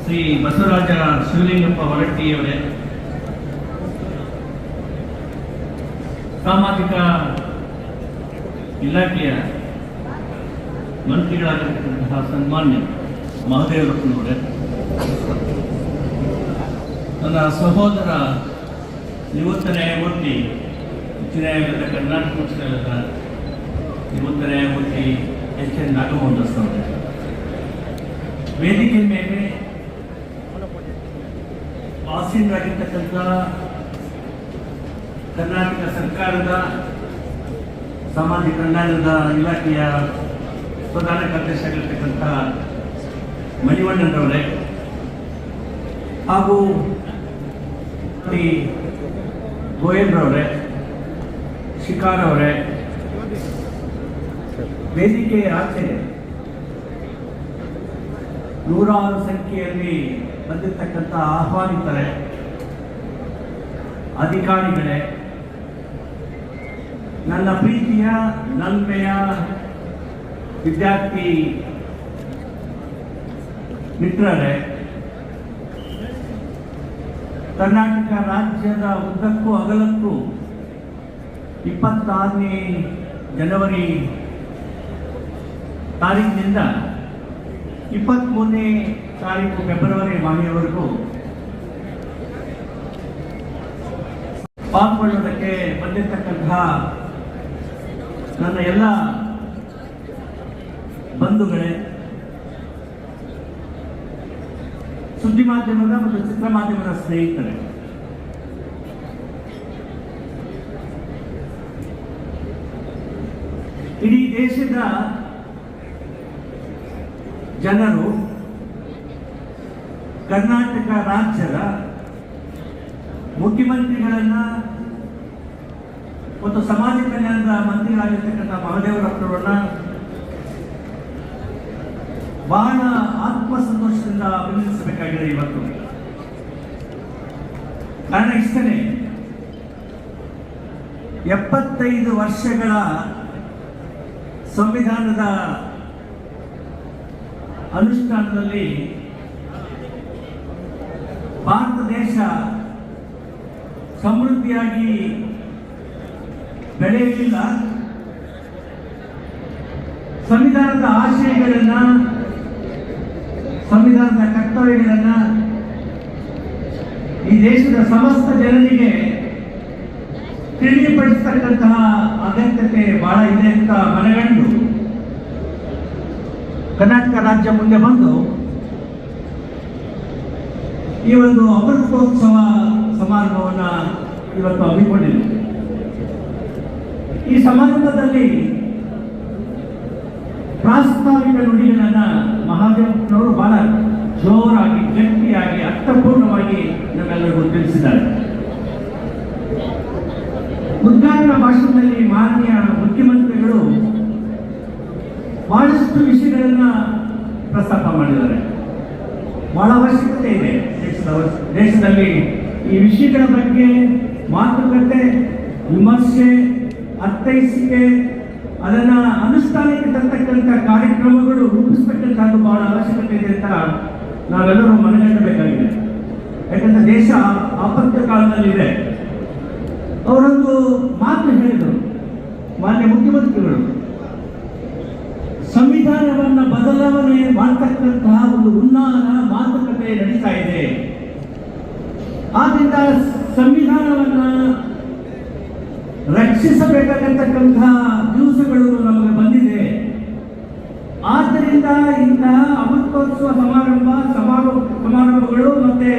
ಶ್ರೀ ಬಸವರಾಜ ಶಿವಲಿಂಗಪ್ಪ ಹೊರಟ್ಟಿಯವರೇ, ಸಾಮಾಜಿಕ ಇಲಾಖೆಯ ಮಂತ್ರಿಗಳಾಗಿರ್ತಕ್ಕಂತಹ ಸನ್ಮಾನ್ಯ ಮಹದೇವರಪ್ಪನವರೇ, ನನ್ನ ಸಹೋದರ ನಿವೃತ್ತ ನ್ಯಾಯಮೂರ್ತಿ ಉಚ್ಚ ನ್ಯಾಯಾಲಯದ ಕರ್ನಾಟಕ ಉಚ್ಚ ನ್ಯಾಯಾಲಯದ ನಿವೃತ್ತ ನ್ಯಾಯಮೂರ್ತಿ ಎಚ್.ಎನ್. ನಾಗಮೋಹನ್ ದಾಸ್ ಅವರೇ, ವೇದಿಕೆ ಮೇಲೆ ಆಸೀನರಾಗಿರ್ತಕ್ಕಂಥ ಕರ್ನಾಟಕ ಸರ್ಕಾರದ ಸಮಾಜ ಕಲ್ಯಾಣದ ಇಲಾಖೆಯ ಪ್ರಧಾನ ಕಾರ್ಯದರ್ಶಿಯಾಗಿರ್ತಕ್ಕಂಥ ಮಣಿವಣ್ಣನವರೇ ಹಾಗೂ ಗೋಯಲ್ರವರೇ, ಶಿಕಾರ್ ಅವರೇ, ವೇದಿಕೆಯ ಆಚೆ ನೂರಾರು ಸಂಖ್ಯೆಯಲ್ಲಿ ಬಂದಿರತಕ್ಕಂಥ ಆಹ್ವಾನಿತರೇ, ಅಧಿಕಾರಿಗಳೇ, ನನ್ನ ಪ್ರೀತಿಯ ನಲ್ಮೆಯ ವಿದ್ಯಾರ್ಥಿ ಮಿತ್ರರೇ, ಕರ್ನಾಟಕ ರಾಜ್ಯದ ಉದ್ದಕ್ಕೂ ಅಗಲಕ್ಕೂ 26ನೇ ಜನವರಿ ತಾರೀಕಿನಿಂದ 23ನೇ ತಾರೀಕು ಫೆಬ್ರವರಿ ಮಾಹೆಯವರೆಗೂ ಪಾಲ್ಗೊಳ್ಳುವುದಕ್ಕೆ ಬಂದಿರತಕ್ಕಂತಹ ನನ್ನ ಎಲ್ಲ ಬಂಧುಗಳೇ, ಸುದ್ದಿ ಮಾಧ್ಯಮದ ಮತ್ತು ಚಿತ್ರ ಮಾಧ್ಯಮದ ಸ್ನೇಹಿತರೆ, ಇಡೀ ದೇಶದ ಜನರು ಕರ್ನಾಟಕ ರಾಜ್ಯದ ಮುಖ್ಯಮಂತ್ರಿಗಳನ್ನ ಮತ್ತು ಸಮಾಜ ಕಲ್ಯಾಣದ ಮಂತ್ರಿಗಳಾಗಿರ್ತಕ್ಕಂಥ ಮಹದೇವರಪ್ಪನವರನ್ನ ಬಹಳ ಆತ್ಮಸಂತೋಷದಿಂದ ಅಭಿನಂದಿಸಬೇಕಾಗಿದೆ. ಇವತ್ತು ಕಾರಣ ಇಷ್ಟನೇ, 75 ವರ್ಷಗಳ ಸಂವಿಧಾನದ ಅನುಷ್ಠಾನದಲ್ಲಿ ಭಾರತ ದೇಶ ಸಮೃದ್ಧಿಯಾಗಿ ಬೆಳೆಯಲಿಲ್ಲ. ಸಂವಿಧಾನದ ಆಶಯಗಳನ್ನ, ಸಂವಿಧಾನದ ಕರ್ತವ್ಯಗಳನ್ನ ಈ ದೇಶದ ಸಮಸ್ತ ಜನರಿಗೆ ತಿಳಿಪಡಿಸತಕ್ಕಂತಹ ಅಗತ್ಯತೆ ಬಹಳ ಇದೆ ಅಂತ ಮನಗಂಡು ಕರ್ನಾಟಕ ರಾಜ್ಯ ಮುಂದೆ ಬಂದು ಈ ಒಂದು ಅಮೃತೋತ್ಸವ ಸಮಾರಂಭವನ್ನು ಇವತ್ತು ಹಮ್ಮಿಕೊಂಡಿದೆ. ಈ ಸಮಾರಂಭದಲ್ಲಿ ಪ್ರಾಸ್ತಾವಿಕ ನುಡಿಗಳನ್ನ ಮಹಾದೇವನವರು ಬಹಳ ಜೋರಾಗಿ, ಗಟ್ಟಿಯಾಗಿ, ಅರ್ಥಪೂರ್ಣವಾಗಿ ನಮ್ಮೆಲ್ಲರಿಗೂ ತಿಳಿಸಿದ್ದಾರೆ. ಉದ್ಘಾಟನಾ ಭಾಷಣದಲ್ಲಿ ಮಾನ್ಯ ಮುಖ್ಯಮಂತ್ರಿಗಳು ಬಹಳಷ್ಟು ವಿಷಯಗಳನ್ನ ಪ್ರಸ್ತಾಪ ಮಾಡಿದ್ದಾರೆ. ಬಹಳ ಅವಶ್ಯಕತೆ ಇದೆ ದೇಶದಲ್ಲಿ ಈ ವಿಷಯಗಳ ಬಗ್ಗೆ ಮಾತುಕತೆ, ವಿಮರ್ಶೆ, ಅರ್ಥೈಸಿಕೆ, ಅದನ್ನ ಅನುಷ್ಠಾನಕ್ಕೆ ತರ್ತಕ್ಕಂಥ ಕಾರ್ಯಕ್ರಮಗಳು ರೂಪಿಸ್ತಕ್ಕಂಥದ್ದು ಬಹಳ ಅವಶ್ಯಕತೆ ಇದೆ ಅಂತ ನಾವೆಲ್ಲರೂ ಮನಗಂಡಬೇಕಾಗಿದೆ. ಯಾಕಂದ್ರೆ ದೇಶ ಆಪತ್ತು ಕಾಲದಲ್ಲಿದೆ. ಅವರೊಂದು ಮಾತು ಹೇಳಿದರು ಮಾನ್ಯ ಮುಖ್ಯಮಂತ್ರಿಗಳು, ಸಂವಿಧಾನವನ್ನ ಬದಲಾವಣೆ ಮಾಡತಕ್ಕಂತಹ ಒಂದು ಉನ್ನಾನ ಮಾತುಕತೆ ನಡೀತಾ ಇದೆ. ಆದ್ರಿಂದ ಸಂವಿಧಾನವನ್ನ ರಕ್ಷಿಸಬೇಕಾಗತಕ್ಕಂತಹ ದಿವಸಗಳು ನಮಗೆ ಬಂದಿದೆ. ಆದ್ದರಿಂದ ಇಂತಹ ಅಮೃತೋತ್ಸವ ಸಮಾರಂಭಗಳು ಮತ್ತೆ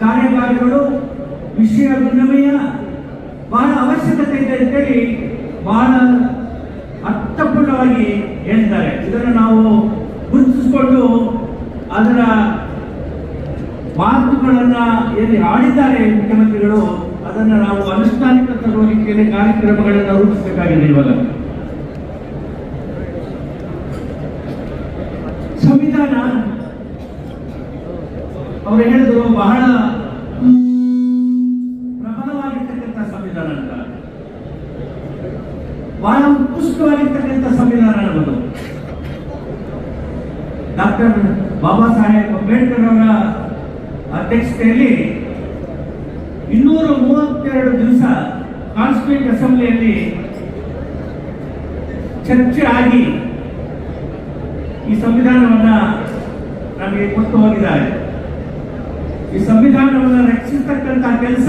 ಕಾರ್ಯಗಾರಗಳು, ವಿಷಯ ವಿನಿಮಯ ಬಹಳ ಅವಶ್ಯಕತೆ ಇದೆ ಅಂತೇಳಿ ಬಹಳ ಅರ್ಥಪೂರ್ಣವಾಗಿ ಹೇಳಿದ್ದಾರೆ. ಇದನ್ನು ನಾವು ಗುರುತಿಸಿಕೊಂಡು ಅದರ ಮಾತುಗಳನ್ನ ಎಲ್ಲಿ ಆಡಿದ್ದಾರೆ ಮುಖ್ಯಮಂತ್ರಿಗಳು, ಅದನ್ನು ನಾವು ಅನುಷ್ಠಾನಕ್ಕೆ ತರುವ ರೀತಿಯಲ್ಲಿ ಕಾರ್ಯಕ್ರಮಗಳನ್ನು ರೂಪಿಸಬೇಕಾಗಿದೆ. ಇವಾಗ ಸಂವಿಧಾನ ಅವರು ಹೇಳಿದ್ರು ಬಹಳ ಪ್ರಬಲವಾಗಿರ್ತಕ್ಕಂಥ ಸಂವಿಧಾನ ಅಂತ, ಬಹಳ ಉತ್ಕೃಷ್ಟವಾಗಿರ್ತಕ್ಕಂಥ ಸಂವಿಧಾನ ಅನ್ನೋದು. ಡಾಕ್ಟರ್ ಬಾಬಾ ಸಾಹೇಬ್ ಅಂಬೇಡ್ಕರ್ ಅವರ ಅಧ್ಯಕ್ಷತೆಯಲ್ಲಿ 232 ದಿವಸ ಕಾನ್ಸ್ಟಿಟ್ಯೂಂಟ್ ಅಸೆಂಬ್ಲಿಯಲ್ಲಿ ಚರ್ಚೆ ಆಗಿ ಈ ಸಂವಿಧಾನವನ್ನ ನಮಗೆ ಕೊಟ್ಟು ಹೋಗಿದ್ದಾರೆ. ಈ ಸಂವಿಧಾನವನ್ನು ರಕ್ಷಿಸತಕ್ಕಂಥ ಕೆಲಸ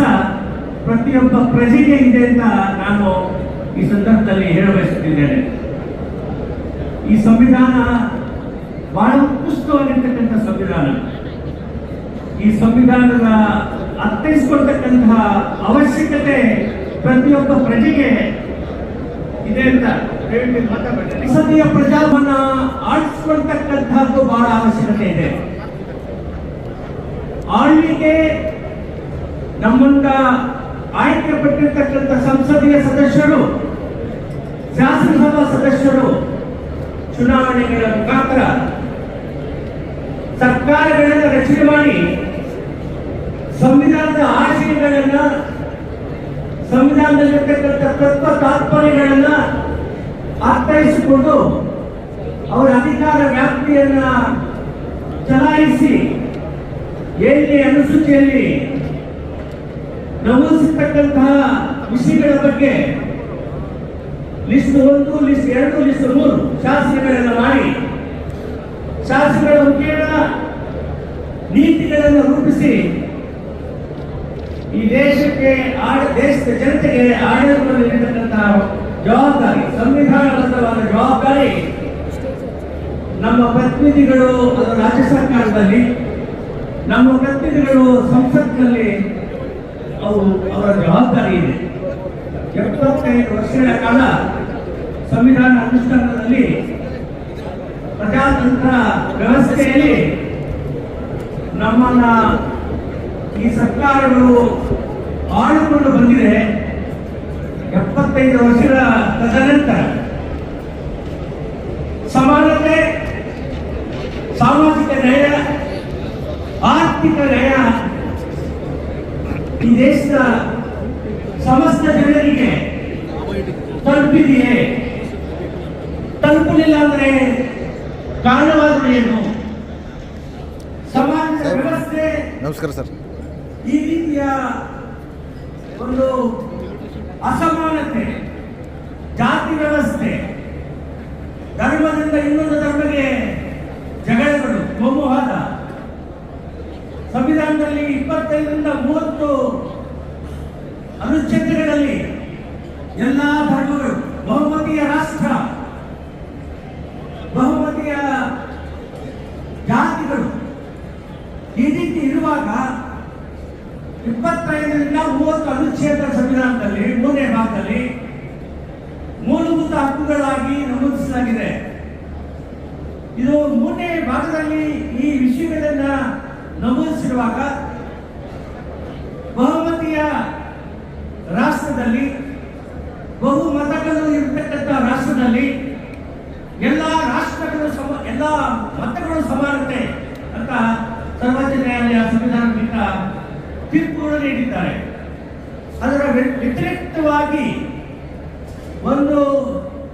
ಪ್ರತಿಯೊಬ್ಬ ಪ್ರಜೆಗೆ ಇದೆ ಅಂತ ನಾನು ಈ ಸಂದರ್ಭದಲ್ಲಿ ಹೇಳಬಯಸುತ್ತಿದ್ದೇನೆ. ಈ ಸಂವಿಧಾನ ಬಹಳ ಉತ್ಕೃಷ್ಟವಾಗಿರ್ತಕ್ಕಂಥ ಸಂವಿಧಾನ. ಈ ಸಂವಿಧಾನದ ಅರ್ಥೈಸಿಕೊಳ್ತಕ್ಕಂತಹ ಅವಶ್ಯಕತೆ ಪ್ರತಿಯೊಬ್ಬ ಪ್ರಜೆಗೆ ಇದೆ ಅಂತ ಸಂಸದೀಯ ಪ್ರಜಾವನ್ನ ಆಡಿಸಿಕೊಳ್ತಕ್ಕಂಥದ್ದು ಬಹಳ ಅವಶ್ಯಕತೆ ಇದೆ. ಆಳ್ವಿಕೆ ನಮ್ಮಂತ ಆಯ್ಕೆ ಪಟ್ಟಿರ್ತಕ್ಕಂಥ ಸಂಸದೀಯ ಸದಸ್ಯರು, ಶಾಸನಸಭಾ ಸದಸ್ಯರು ಚುನಾವಣೆಗಳ ಮುಖಾಂತರ ಸರ್ಕಾರಗಳನ್ನು ರಚನೆ ಮಾಡಿ ಸಂವಿಧಾನದ ಆಶಯಗಳನ್ನ, ಸಂವಿಧಾನದಲ್ಲಿರ್ತಕ್ಕಂಥ ತತ್ವ ತಾತ್ಪರ್ಯಗಳನ್ನ ಅರ್ಥೈಸಿಕೊಂಡು ಅವರ ಅಧಿಕಾರ ವ್ಯಾಪ್ತಿಯನ್ನ ಚಲಾಯಿಸಿ 7ನೇ ಅನುಸೂಚಿಯಲ್ಲಿ ನಮೂದಿಸಿರ್ತಕ್ಕಂತಹ ವಿಷಯಗಳ ಬಗ್ಗೆ ಲಿಸ್ಟ್ 1, ಲಿಸ್ಟ್ 2, ಲಿಸ್ಟ್ 3 ಶಾಸನಗಳನ್ನು ಮಾಡಿ ಶಾಸನಗಳ ಮುಖೇನ ನೀತಿಗಳನ್ನು ರೂಪಿಸಿ ಈ ದೇಶಕ್ಕೆ ದೇಶದ ಜನತೆಗೆ ಆಡಳಿತವನ್ನು ನೀಡತಕ್ಕಂತಹ ಜವಾಬ್ದಾರಿ, ಸಂವಿಧಾನಬದ್ಧವಾದ ಜವಾಬ್ದಾರಿ ನಮ್ಮ ಪ್ರತಿನಿಧಿಗಳು, ಅದು ರಾಜ್ಯ ಸರ್ಕಾರದಲ್ಲಿ, ನಮ್ಮ ಪ್ರತಿನಿಧಿಗಳು ಸಂಸತ್ನಲ್ಲಿ ಅವರ ಜವಾಬ್ದಾರಿ ಇದೆ. 75 ವರ್ಷಗಳ ಕಾಲ ಸಂವಿಧಾನ ಅನುಷ್ಠಾನದಲ್ಲಿ ಪ್ರಜಾತಂತ್ರ ವ್ಯವಸ್ಥೆಯಲ್ಲಿ ನಮ್ಮನ್ನ ಈ ಸರ್ಕಾರಗಳು ಆಳಿಕೊಂಡು ಬಂದಿದೆ. 75 ವರ್ಷಗಳ ತದನಂತರ ಸಮಾನತೆ, ಸಾಮಾಜಿಕ ನ್ಯಾಯ, ಆರ್ಥಿಕ ನ್ಯಾಯ ಈ ದೇಶದ ಸಮಸ್ತ ಜನರಿಗೆ ತಲುಪಿದೆಯೇ? ತಲುಪಲಿಲ್ಲ ಅಂದ್ರೆ ಕಾರಣವಾದ್ರೆ ಏನು? ಸಮಾಜ ವ್ಯವಸ್ಥೆ ನಮಸ್ಕಾರ ಸರ್. ಈ ರೀತಿಯ ಒಂದು ಅಸಮಾನತೆ, ಜಾತಿ ವ್ಯವಸ್ಥೆ, ಧರ್ಮದಿಂದ ಇನ್ನೊಂದು ಧರ್ಮಕ್ಕೆ ಜಗಳಗಳು, ಕೋಮುವಾದ, ಸಂವಿಧಾನದಲ್ಲಿ 25ರಿಂದ 30 ಅನುಚ್ಛೇದಗಳಲ್ಲಿ ಎಲ್ಲಾ ಧರ್ಮಗಳು, ಬಹುಮತೀಯ ರಾಷ್ಟ್ರ, ಬಹುಮತೀಯ ಜಾತಿಗಳು ಈ ರೀತಿ ಇರುವಾಗ 25ರಿಂದ 30 ಅನುಚ್ಛೇದ ಸಂವಿಧಾನದಲ್ಲಿ 3ನೇ ಭಾಗದಲ್ಲಿ ಮೂಲಭೂತ ಹಕ್ಕುಗಳಾಗಿ ನಮೂದಿಸಲಾಗಿದೆ. ಇದು 3ನೇ ಭಾಗದಲ್ಲಿ ಈ ವಿಷಯಗಳನ್ನ ನಮೂದಿಸಿರುವಾಗ ಬಹುಮತೀಯ ರಾಷ್ಟ್ರದಲ್ಲಿ, ಬಹುಮತಗಳು ಇರತಕ್ಕಂಥ ರಾಷ್ಟ್ರದಲ್ಲಿ ಎಲ್ಲ ರಾಷ್ಟ್ರಗಳು ಎಲ್ಲ ಮತಗಳು ಸಮಾನತೆ ಅಂತ ಸರ್ವೋಚ್ಚ ನ್ಯಾಯಾಲಯ ಸಂವಿಧಾನ ಪೀಠ ತೀರ್ಪುಗಳು ನೀಡಿದ್ದಾರೆ. ಅದರ ವ್ಯತಿರಿಕ್ತವಾಗಿ ಒಂದು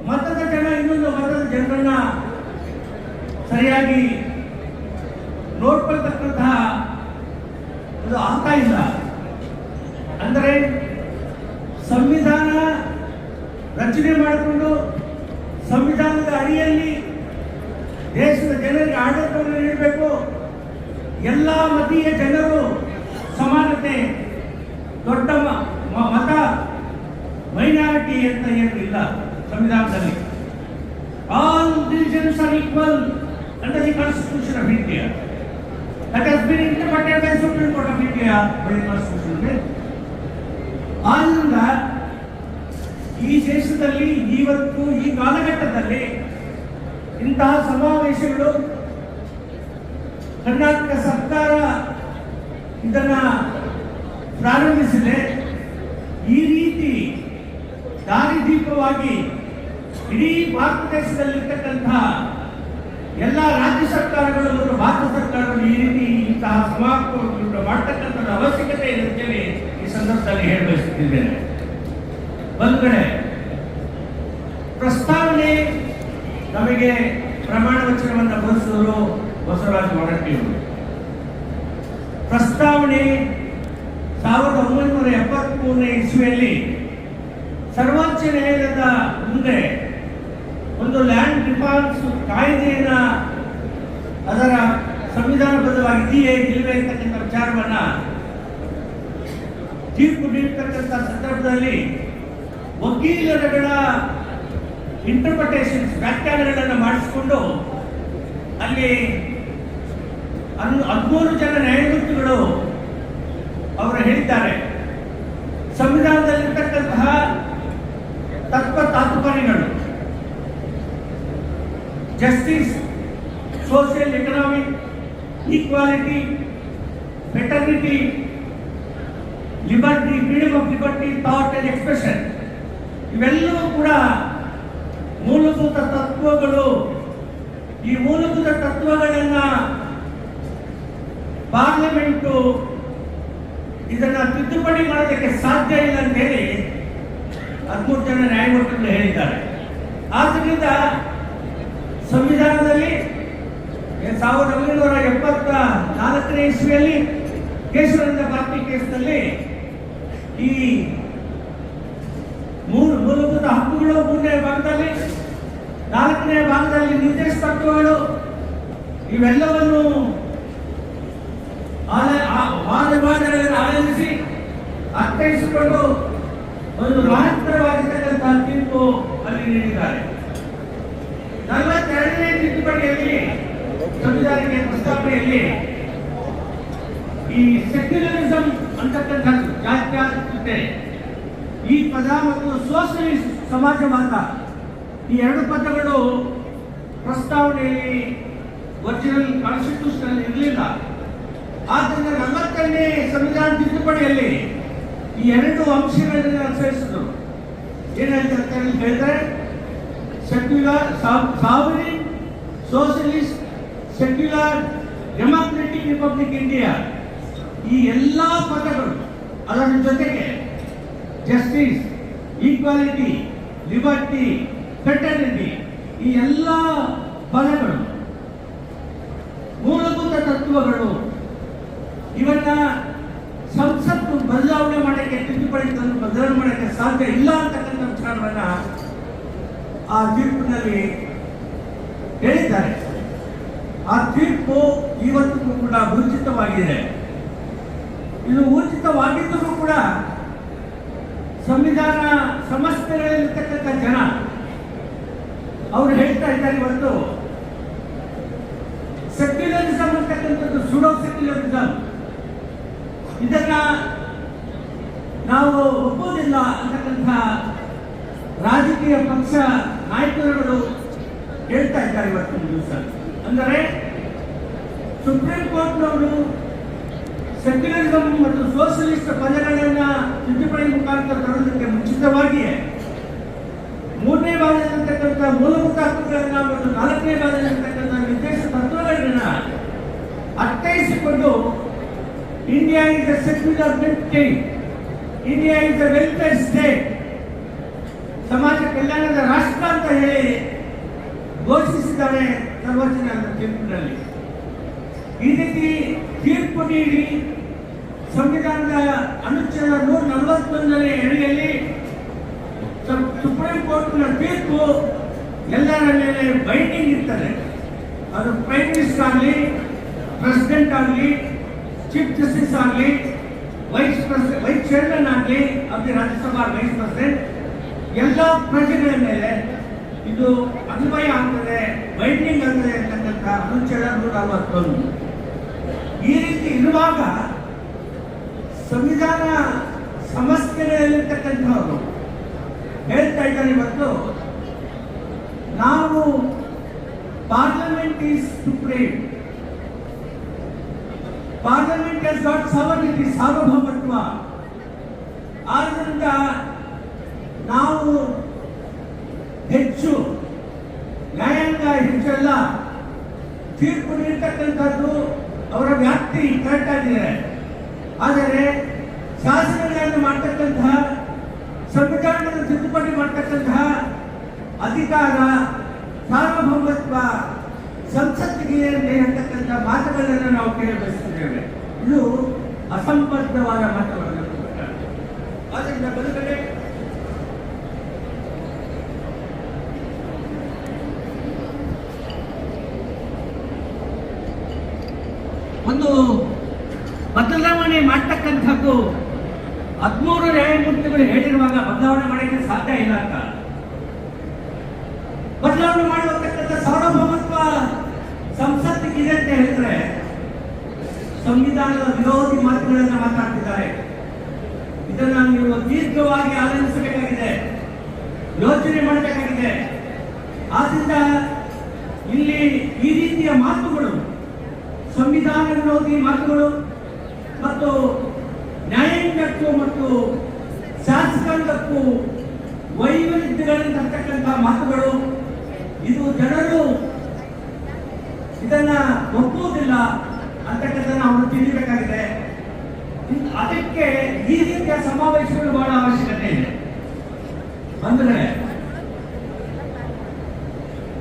ಮತದ ಜನ ಇನ್ನೊಂದು ಮತದ ಜನರನ್ನ ಸರಿಯಾಗಿ ನೋಡ್ಕೊಳ್ತಕ್ಕಂತಹ ಒಂದು ಆಗ್ತಾ ಇಲ್ಲ. ಅಂದರೆ ಸಂವಿಧಾನ ರಚನೆ ಮಾಡಿಕೊಂಡು ಸಂವಿಧಾನದ ಅಡಿಯಲ್ಲಿ ದೇಶದ ಜನರಿಗೆ ಆಡಳಿತವನ್ನು ನೀಡಬೇಕು, ಎಲ್ಲ ಮತೀಯ ಜನರು ಸಮಾನತೆ, ದೊಡ್ಡ ಮತ ಮೈನಾರಿಟಿ ಅಂತ ಏನು ಇಲ್ಲ ಸಂವಿಧಾನದಲ್ಲಿ. All religions are equal under the constitution of India. That has been interpreted by Supreme Court of India by the Constitution. ಆದ್ದರಿಂದ ಈ ದೇಶದಲ್ಲಿ ಇವತ್ತು ಈ ಕಾಲಘಟ್ಟದಲ್ಲಿ ಇಂತಹ ಸಮಾವೇಶಗಳು ಕರ್ನಾಟಕ ಸರ್ಕಾರ ಇದನ್ನ ಪ್ರಾರಂಭಿಸಿದೆ. ಈ ರೀತಿ ದಾರಿದೀಪವಾಗಿ ಇಡೀ ಭಾರತ ದೇಶದಲ್ಲಿರ್ತಕ್ಕಂತಹ ಎಲ್ಲ ರಾಜ್ಯ ಸರ್ಕಾರಗಳು ಮತ್ತು ಭಾರತ ಸರ್ಕಾರಗಳು ಈ ರೀತಿ ಇಂತಹ ಸಮಾವೇಶಗಳನ್ನು ಮಾಡತಕ್ಕಂಥ ಅವಶ್ಯಕತೆ ಇದೆ ಅಂತೇಳಿ ಈ ಸಂದರ್ಭದಲ್ಲಿ ಹೇಳಬಯಸುತ್ತಿದ್ದೇನೆ. ಒಂದು ಕಡೆ ಪ್ರಸ್ತಾವನೆ ನಮಗೆ ಪ್ರಮಾಣ ವಚನವನ್ನು ಬೋಧಿಸಿದರು ಬಸವರಾಜ ಹೊರಟ್ಟಿಯವರು. ಪ್ರಸ್ತಾವನೆ 1973ನೇ ಇಸ್ವಿಯಲ್ಲಿ ಸರ್ವೋಚ್ಚ ನ್ಯಾಯಾಲಯದ ಮುಂದೆ ಒಂದು ಲ್ಯಾಂಡ್ ರಿಫಾರ್ಮ್ಸ್ ಕಾಯ್ದೆಯನ್ನ ಅದರ ಸಂವಿಧಾನಬದ್ಧವಾಗಿದೆಯೇ ಇಲ್ಲವೇ ಅಂತಕ್ಕಂಥ ವಿಚಾರವನ್ನ ತೀರ್ಪು ನೀಡತಕ್ಕಂಥ ಸಂದರ್ಭದಲ್ಲಿ ವಕೀಲರುಗಳ ಇಂಟರ್ಪ್ರಿಟೇಷನ್ಸ್ ವ್ಯಾಖ್ಯಾನಗಳನ್ನು ಮಾಡಿಸಿಕೊಂಡು ಅಲ್ಲಿ 13 ಜನ ನ್ಯಾಯಮೂರ್ತಿಗಳು ಅವರು ಹೇಳಿದ್ದಾರೆ, ಸಂವಿಧಾನದಲ್ಲಿರ್ತಕ್ಕಂತಹ ತಾತ್ಪರ್ಯಗಳು justice, social, economic, equality, fraternity, liberty, freedom of liberty, thought and expression ಇವೆಲ್ಲವೂ ಕೂಡ ಮೂಲಭೂತ ತತ್ವಗಳು. ಈ ಮೂಲಭೂತ ತತ್ವಗಳನ್ನ ಪಾರ್ಲಿಮೆಂಟು ಇದನ್ನ ತಿದ್ದುಪಡಿ ಮಾಡೋದಕ್ಕೆ ಸಾಧ್ಯ ಇಲ್ಲ ಅಂತ ಹೇಳಿ 13 ಜನ ನ್ಯಾಯಮೂರ್ತಿಗಳು ಹೇಳಿದ್ದಾರೆ. ಆದ್ದರಿಂದ ಸಂವಿಧಾನದಲ್ಲಿ 1974ನೇ ಇಸ್ವಿಯಲ್ಲಿ ಕೇಶವಾನಂದ ಭಾರತಿ ಕೇಸ್ನಲ್ಲಿ ಈ ಮೂಲಭೂತ ಹಕ್ಕುಗಳು 3ನೇ ಭಾಗದಲ್ಲಿ, 4ನೇ ಭಾಗದಲ್ಲಿ ನಿರ್ದೇಶ ತತ್ವಗಳು ಇವೆಲ್ಲವನ್ನು ವಾದಗಳನ್ನು ಆಲಿಸಿ ಅರ್ಥೈಸಿಕೊಂಡು ಒಂದು ಮಹತ್ತರವಾಗಿರ್ತಕ್ಕಂತಹ ತೀರ್ಪು ಅಲ್ಲಿ ನೀಡಿದ್ದಾರೆ. 42ನೇ ತಿದ್ದುಪಡಿಯಲ್ಲಿ ಸಂವಿಧಾನಕ್ಕೆ ಪ್ರಸ್ತಾವನೆಯಲ್ಲಿ ಈ ಸೆಕ್ಯುಲರಿಸಂ ಅಂತಕ್ಕಂಥದ್ದು, ಜಾತ್ಯತೀತತೆ ಈ ಪದ ಮತ್ತು ಸೋಷಲಿಸ್ಟ್ ಸಮಾಜವಾದ ಈ 2 ಪದಗಳು ಪ್ರಸ್ತಾವನೆಯಲ್ಲಿ ಒರಿಜಿನಲ್ ಕಾನ್ಸ್ಟಿಟ್ಯೂಷನ್ ಇರಲಿಲ್ಲ. ಆದ್ದರಿಂದ 40ನೇ ಸಂವಿಧಾನ ತಿದ್ದುಪಡಿಯಲ್ಲಿ ಈ 2 ಅಂಶಗಳನ್ನು ಅನುಸರಿಸಿದ್ರು. ಏನಾಯ್ತು ಅಂತ ಹೇಳಿದ್ರೆ, secular, sovereign, socialist, secular, democratic republic India ಈ ಎಲ್ಲಾ ಪದಗಳು, ಅದರ ಜೊತೆಗೆ ಜಸ್ಟಿಸ್, ಈಕ್ವಾಲಿಟಿ, ಲಿಬರ್ಟಿ, ಫ್ರೆಟರ್ನಿಟಿ ಈ ಎಲ್ಲ ಪದಗಳು ಮೂಲಭೂತ ತತ್ವಗಳು. ಇವನ್ನ ಸಂಸತ್ತು ಬದಲಾವಣೆ ಮಾಡಕ್ಕೆ, ತಿದ್ದುಪಡಿ ತಂದು ಬದಲಾವಣೆ ಮಾಡಕ್ಕೆ ಸಾಧ್ಯ ಇಲ್ಲ ಅಂತಕ್ಕಂಥ ವಿಚಾರವನ್ನ ಆ ತೀರ್ಪಿನಲ್ಲಿ ಹೇಳಿದ್ದಾರೆ. ಆ ತೀರ್ಪು ಇವತ್ತಿಗೂ ಕೂಡ ಊರ್ಜಿತವಾಗಿದೆ. ಇದು ಊರ್ಜಿತವಾಗಿದ್ದರೂ ಕೂಡ ಸಂವಿಧಾನ ಸಂಸ್ಥೆಗಳಲ್ಲಿರ್ತಕ್ಕಂಥ ಜನ ಅವರು ಹೇಳ್ತಾ ಇದ್ದಾರೆ, ಇವತ್ತು ಸೆಕ್ಯುಲರಿಸಂ ಅಂತಕ್ಕಂಥದ್ದು ಸುಡೋ ಸೆಕ್ಯುಲರಿಸಂ, ಇದನ್ನ ನಾವು ಒಪ್ಪುವುದಿಲ್ಲ ಅಂತಕ್ಕಂಥ ರಾಜಕೀಯ ಪಕ್ಷ ನಾಯಕರುಗಳು ಹೇಳ್ತಾ ಇದ್ದಾರೆ ಇವತ್ತಿನ ದಿವಸ. ಅಂದರೆ ಸುಪ್ರೀಂ ಕೋರ್ಟ್ನವರು ಸೆಕ್ಯುಲರಿಸಂ ಮತ್ತು ಸೋಷಲಿಸ್ಟ್ ಪದಗಳನ್ನ ತಿದ್ದುಪಡಿ ಮುಖಾಂತರ ತರೋದಕ್ಕೆ ಮುಂಚಿತವಾಗಿಯೇ 3ನೇ ಭಾಗದಲ್ಲಿರ್ತಕ್ಕಂಥ ಮೂಲಭೂತ ಹಕ್ಕುಗಳನ್ನ ಮತ್ತು 4ನೇ ಭಾಗದಲ್ಲಿರ್ತಕ್ಕಂಥ ನಿರ್ದೇಶ ತತ್ವಗಳನ್ನ ಅರ್ಥೈಸಿಕೊಂಡು India is a secular country, India is a welfare state, ಸಮಾಜ ಕಲ್ಯಾಣದ ರಾಷ್ಟ್ರ ಅಂತ ಹೇಳಿ ಘೋಷಿಸಿದ್ದಾರೆ ಸರ್ವೋಚ್ಚ ನ್ಯಾಯಾಲಯದ ತೀರ್ಪಿನಲ್ಲಿ. ಈ ರೀತಿ ತೀರ್ಪು ನೀಡಿ ಸಂವಿಧಾನದ ಅನುಚ್ಛೇದ 141ನೇ ಅಡಿಯಲ್ಲಿ ಸುಪ್ರೀಂ ಕೋರ್ಟ್ನ ತೀರ್ಪು ಎಲ್ಲರ ಮೇಲೆ ಬೈಂಡಿಂಗ್ ಇರ್ತದೆ. ಅದು ಪ್ರೈಮ್ ಮಿನಿಸ್ಟರ್ ಆಗಲಿ, ಪ್ರೆಸಿಡೆಂಟ್ ಆಗಲಿ, ಚೀಫ್ ಜಸ್ಟಿಸ್ ಆಗಲಿ, ವೈಸ್ ಚೇರ್ಮನ್ ಆಗಲಿ of the Rajya Sabha vice president, ಎಲ್ಲ ಪ್ರಜೆಗಳ ಮೇಲೆ ಇದು ಅನ್ವಯ ಆಗ್ತದೆ, ಬೈಂಡಿಂಗ್ ಆಗ್ತದೆ ಅಂತಕ್ಕಂಥ ಅನುಚ್ಛೇದ 141. ಈ ರೀತಿ ಇರುವಾಗ ಸಂವಿಧಾನ ಸಂಸ್ಥೆಗಳಲ್ಲಿರ್ತಕ್ಕಂಥವರು ಹೇಳ್ತಾ ಇದ್ದಾರೆ, ಇವತ್ತು ನಾವು parliament is supreme, parliament has got sovereignty, ಸಾರ್ವಭೌಮತ್ವ. ಆದ್ದರಿಂದ ನಾವು ಹೆಚ್ಚು ನ್ಯಾಯಾಂಗ ಹೆಚ್ಚಲ್ಲ, ತೀರ್ಪು ನೀಡತಕ್ಕಂಥದ್ದು ಅವರ ವ್ಯಾಪ್ತಿ ಕರೆಕ್ಟಾಗಿದೆ. ಆದರೆ ಶಾಸನಗಳನ್ನು ಮಾಡ್ತಕ್ಕಂತಹ, ಸಂವಿಧಾನದ ತಿದ್ದುಪಡಿ ಮಾಡ್ತಕ್ಕಂತಹ ಅಧಿಕಾರ, ಸಾರ್ವಭೌಮತ್ವ ಸಂಸತ್ತಿಗೆ ಅಂತಕ್ಕಂಥ ಮಾತುಗಳನ್ನು ನಾವು ಕೇಳಬಯಸುತ್ತೇವೆ. ಇದು ಅಸಂಬದ್ಧವಾದ ಮಾತುಗಳನ್ನು ಆದ್ದರಿಂದ ಬದುಕಡೆ ಒಂದು ಬದಲಾವಣೆ ಮಾಡ್ತಕ್ಕಂಥದ್ದು 13 ನ್ಯಾಯಮೂರ್ತಿಗಳು ಹೇಳಿರುವಾಗ ಬದಲಾವಣೆ ಮಾಡಲಿಕ್ಕೆ ಸಾಧ್ಯ ಇಲ್ಲ ಅಂತ. ಬದಲಾವಣೆ ಮಾಡುವತಕ್ಕಂಥ ಸಾರ್ವಭೌಮತ್ವ ಸಂಸತ್ತಿಗಿದೆ ಅಂತ ಹೇಳಿದ್ರೆ ಸಂವಿಧಾನದ ವಿರೋಧಿ ಮಾತುಗಳನ್ನು ಮಾತಾಡ್ತಿದ್ದಾರೆ. ಇದನ್ನ ನೀವು ದೀರ್ಘವಾಗಿ ಆಲೋಚಿಸಬೇಕಾಗಿದೆ, ಯೋಚನೆ ಮಾಡಬೇಕಾಗಿದೆ. ಆದ್ರಿಂದ ಇಲ್ಲಿ ಈ ರೀತಿಯ ಮಾತುಗಳು, ಸಂವಿಧಾನ ವಿರೋಧಿ ಮಾತುಗಳು ಮತ್ತು ನ್ಯಾಯಾಂಗಕ್ಕೂ ಮತ್ತು ಶಾಸಕಾಂಗಕ್ಕೂ ವೈವಿಧ್ಯಗಳಿರ್ತಕ್ಕಂಥ ಮಾತುಗಳು, ಇದು ಜನರು ಇದನ್ನ ಒಪ್ಪುವುದಿಲ್ಲ ಅಂತಕ್ಕಂಥ ನಾವು ತಿಳಿಯಬೇಕಾಗಿದೆ. ಅದಕ್ಕೆ ಈ ರೀತಿಯ ಸಮಾವೇಶಗಳು ಬಹಳ ಅವಶ್ಯಕತೆ ಇದೆ. ಅಂದ್ರೆ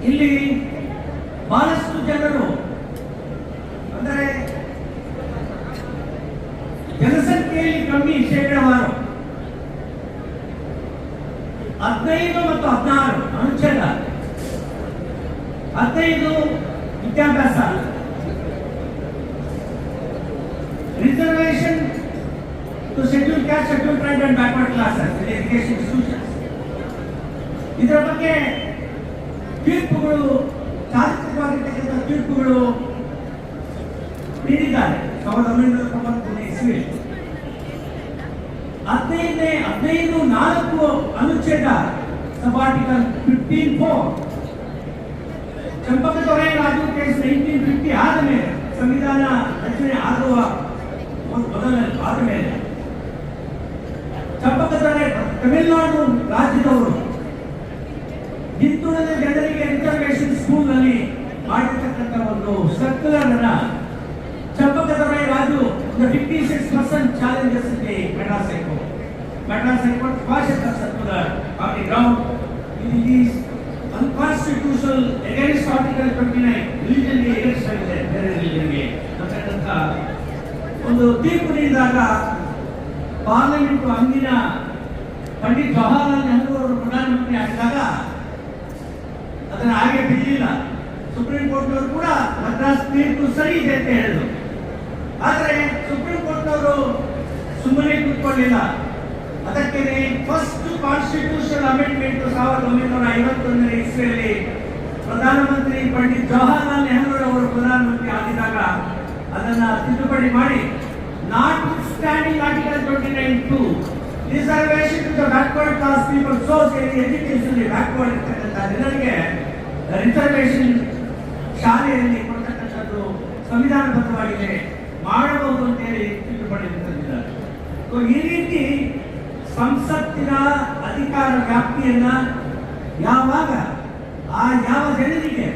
ಇಲ್ಲಿ ಬಹಳಷ್ಟು ಜನರು ಅಂದರೆ ಜನಸಂಖ್ಯೆಯಲ್ಲಿ ಕಮ್ಮಿ ಶೇಕಡಾವಾರು 15 ಮತ್ತು 16 ಅನುಚ್ಛೇದ 15 ವಿದ್ಯಾಭ್ಯಾಸ, reservation to schedule caste, schedule tribe and backward classes in education institutions. ಇದರ ಬಗ್ಗೆ ತೀರ್ಪುಗಳು, ಚಾರಿತ್ರಿಕವಾಗಿರ್ತಕ್ಕಂಥ ತೀರ್ಪುಗಳು ನೀಡಿದ್ದಾರೆ 1993 ಇಸ್ವಿಯಲ್ಲಿ. 15(4) ಅನುಚ್ಛೇದ ಸಬಾರ್ಟಿಕಲ್ 15(4) ಚಂಪಕದೊರೆ ರಾಜು ಕೇಸ್ 1950 ಆದ ಮೇಲೆ, ಸಂವಿಧಾನ ರಚನೆ ಆಗುವ ಆದ ಮೇಲೆ ಚಂಪಕದೊರೆ ತಮಿಳುನಾಡು ರಾಜ್ಯದವರು ಹಿಂದುಳಿದ ಜನರಿಗೆ ರಿಸರ್ವೇಶನ್ ಸ್ಕೂಲ್ ನಲ್ಲಿ ಮಾಡಿರ್ತಕ್ಕಂಥ ಒಂದು ಸರ್ಕ್ಯುಲರ್ ಅನ್ನ ಚಂಪಕದೊರೆ Raju 56% challenges in the Madras High Court. Madras High Court quashed the circular on the ground it is unconstitutional against Article 29, religionally against their religionಗೆ ಅಂತಕ್ಕಂಥ ಒಂದು ತೀರ್ಪು ನೀಡಿದಾಗ ಪಾರ್ಲಿಮೆಂಟ್ ಅಂದಿನ ಪಂಡಿತ್ ಜವಾಹರಲಾಲ್ ನೆಹರು ಅವರು ಪ್ರಧಾನಮಂತ್ರಿ ಆಗಿದ್ದಾಗ ಅದನ್ನು ಹಾಗೆ ಬಿಡಲಿಲ್ಲ. ಸುಪ್ರೀಂ ಕೋರ್ಟ್ನವರು ಕೂಡ ಮದ್ರಾಸ್ ತೀರ್ಪು ಸರಿ ಇದೆ ಅಂತ ಹೇಳಿದ್ರು. ಆದರೆ ಸುಪ್ರೀಂ ಕೋರ್ಟ್ನವರು ಸುಮ್ಮನೆ ಕೂತ್ಕೊಳ್ಳಿಲ್ಲ. ಅದಕ್ಕೆ ಫಸ್ಟ್ ಕಾನ್ಸ್ಟಿಟ್ಯೂಷನ್ ಅಮೆಂಡ್ಮೆಂಟ್ 1951 ಇಸ್ವಿಯಲ್ಲಿ ಪ್ರಧಾನಮಂತ್ರಿ ಪಂಡಿತ್ ಜವಾಹರಲಾಲ್ ನೆಹರು ಅವರು ಪ್ರಧಾನಮಂತ್ರಿ ಆಗಿದ್ದಾಗ ಅದನ್ನ ತಿದ್ದುಪಡಿ ಮಾಡಿ, not standing article 29(2) reservation to the backward class people ಸೋಸ್ ಎಜುಕೇಶನ್ ಬ್ಯಾಕ್ವರ್ಡ್ ಇರ್ತಕ್ಕಂಥ ಜನರಿಗೆ ರಿಸರ್ವೇಶನ್ ಶಾಲೆಯಲ್ಲಿ ಕೊಡ್ತಕ್ಕಂಥದ್ದು ಸಂವಿಧಾನಬದ್ಧವಾಗಿದೆ, ಮಾಡಬಹುದು ಅಂತ ಹೇಳಿ ತಿದ್ದುಪಡಿ ತಂದಿದ್ದಾರೆ. ಈ ರೀತಿ ಸಂಸತ್ತಿನ ಅಧಿಕಾರ ವ್ಯಾಪ್ತಿಯನ್ನ ಯಾವಾಗ ಯಾವ ಜನರಿಗೆ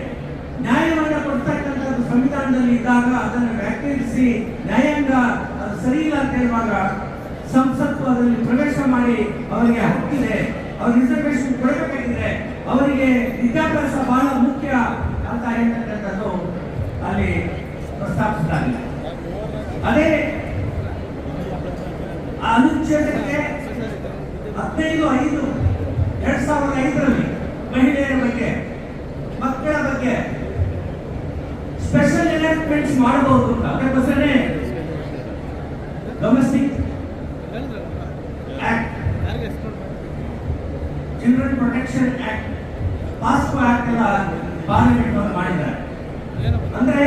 ನ್ಯಾಯವನ್ನು ಕೊಡ್ತಕ್ಕಂಥದ್ದು ಸಂವಿಧಾನದಲ್ಲಿ ಇದ್ದಾಗ ಅದನ್ನು ವ್ಯಾಖ್ಯಾನಿಸಿ ನ್ಯಾಯಾಂಗ ಅದು ಸರಿ ಇಲ್ಲ ಅಂತ ಹೇಳುವಾಗ ಸಂಸತ್ತು ಅದರಲ್ಲಿ ಪ್ರವೇಶ ಮಾಡಿ ಅವರಿಗೆ ಹಕ್ಕಿದೆ, ಅವ್ರ ರಿಸರ್ವೇಶನ್ ಕೊಡಬೇಕಾಗಿದೆ, ಅವರಿಗೆ ವಿದ್ಯಾಭ್ಯಾಸ ಬಹಳ ಮುಖ್ಯ ಅಂತ ಹೇಳ್ತಕ್ಕಂಥದ್ದು ಅಲ್ಲಿ ಪ್ರಸ್ತಾಪಿಸಲಾಗಿದೆ. ಅದೇ ಅನುಚ್ಛೇದಕ್ಕೆ 15(5)2005ರಲ್ಲಿ ಮಹಿಳೆಯರ ಬಗ್ಗೆ, ಮಕ್ಕಳ ಬಗ್ಗೆ ಸ್ಪೆಷಲ್ ಎನ್ಯಾಕ್ಟ್ಮೆಂಟ್ಸ್ ಮಾಡಬಹುದು ಅಂತ. ಅದಕ್ಕೋಸ್ಕರ domestic act, children protection act, POCSO act ಎಲ್ಲ ಪಾರ್ಲಿಮೆಂಟ್ ಅವರು ಮಾಡಿದ್ದಾರೆ. ಅಂದ್ರೆ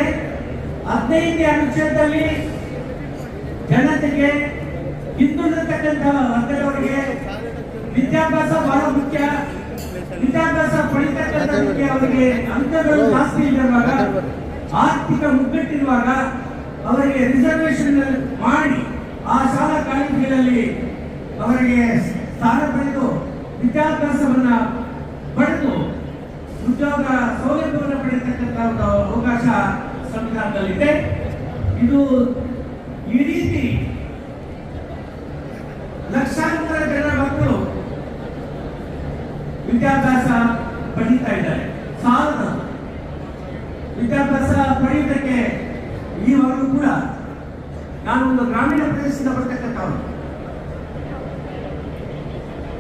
15ನೇ ಅನುಚ್ಛೇದದಲ್ಲಿ ಜನತೆಗೆ, ಹಿಂದುಳಿದತಕ್ಕಂಥ ವರ್ಗದವರಿಗೆ ವಿದ್ಯಾಭ್ಯಾಸ ಬಹಳ ಮುಖ್ಯ, ವಿದ್ಯಾಭ್ಯಾಸ ಪಡಿತಕ್ಕಂಥದಕ್ಕೆ ಅವರಿಗೆ ಅಂಕಗಳು ಜಾಸ್ತಿ ಇರುವಾಗ, ಆರ್ಥಿಕ ಮುಗ್ಗಟ್ಟಿರುವಾಗ ಅವರಿಗೆ ರಿಸರ್ವೇಶನ್ ಮಾಡಿ ಆ ಶಾಲಾ ಕಾಲೇಜುಗಳಲ್ಲಿ ಅವರಿಗೆ ಸ್ಥಾನ ಪಡೆದು ವಿದ್ಯಾಭ್ಯಾಸವನ್ನ ಪಡೆದು ಉದ್ಯೋಗ ಸೌಲಭ್ಯವನ್ನು ಪಡೆಯತಕ್ಕಂಥ ಒಂದು ಅವಕಾಶ ಸಂವಿಧಾನದಲ್ಲಿದೆ. ಇದು ಈ ರೀತಿ ಲಕ್ಷಾಂತರ ಜನ ಮಕ್ಕಳು ವಿದ್ಯಾಭ್ಯಾಸ ಪಡೀತಾ ಇದ್ದಾರೆ. ಸಾಲದ ವಿದ್ಯಾಭ್ಯಾಸ ಪಡೆಯುವುದಕ್ಕೆ ಈವರೆಗೂ ಕೂಡ ನಾನು ಒಂದು ಗ್ರಾಮೀಣ ಪ್ರದೇಶದಿಂದ ಬರ್ತಕ್ಕಂಥವ್ರು.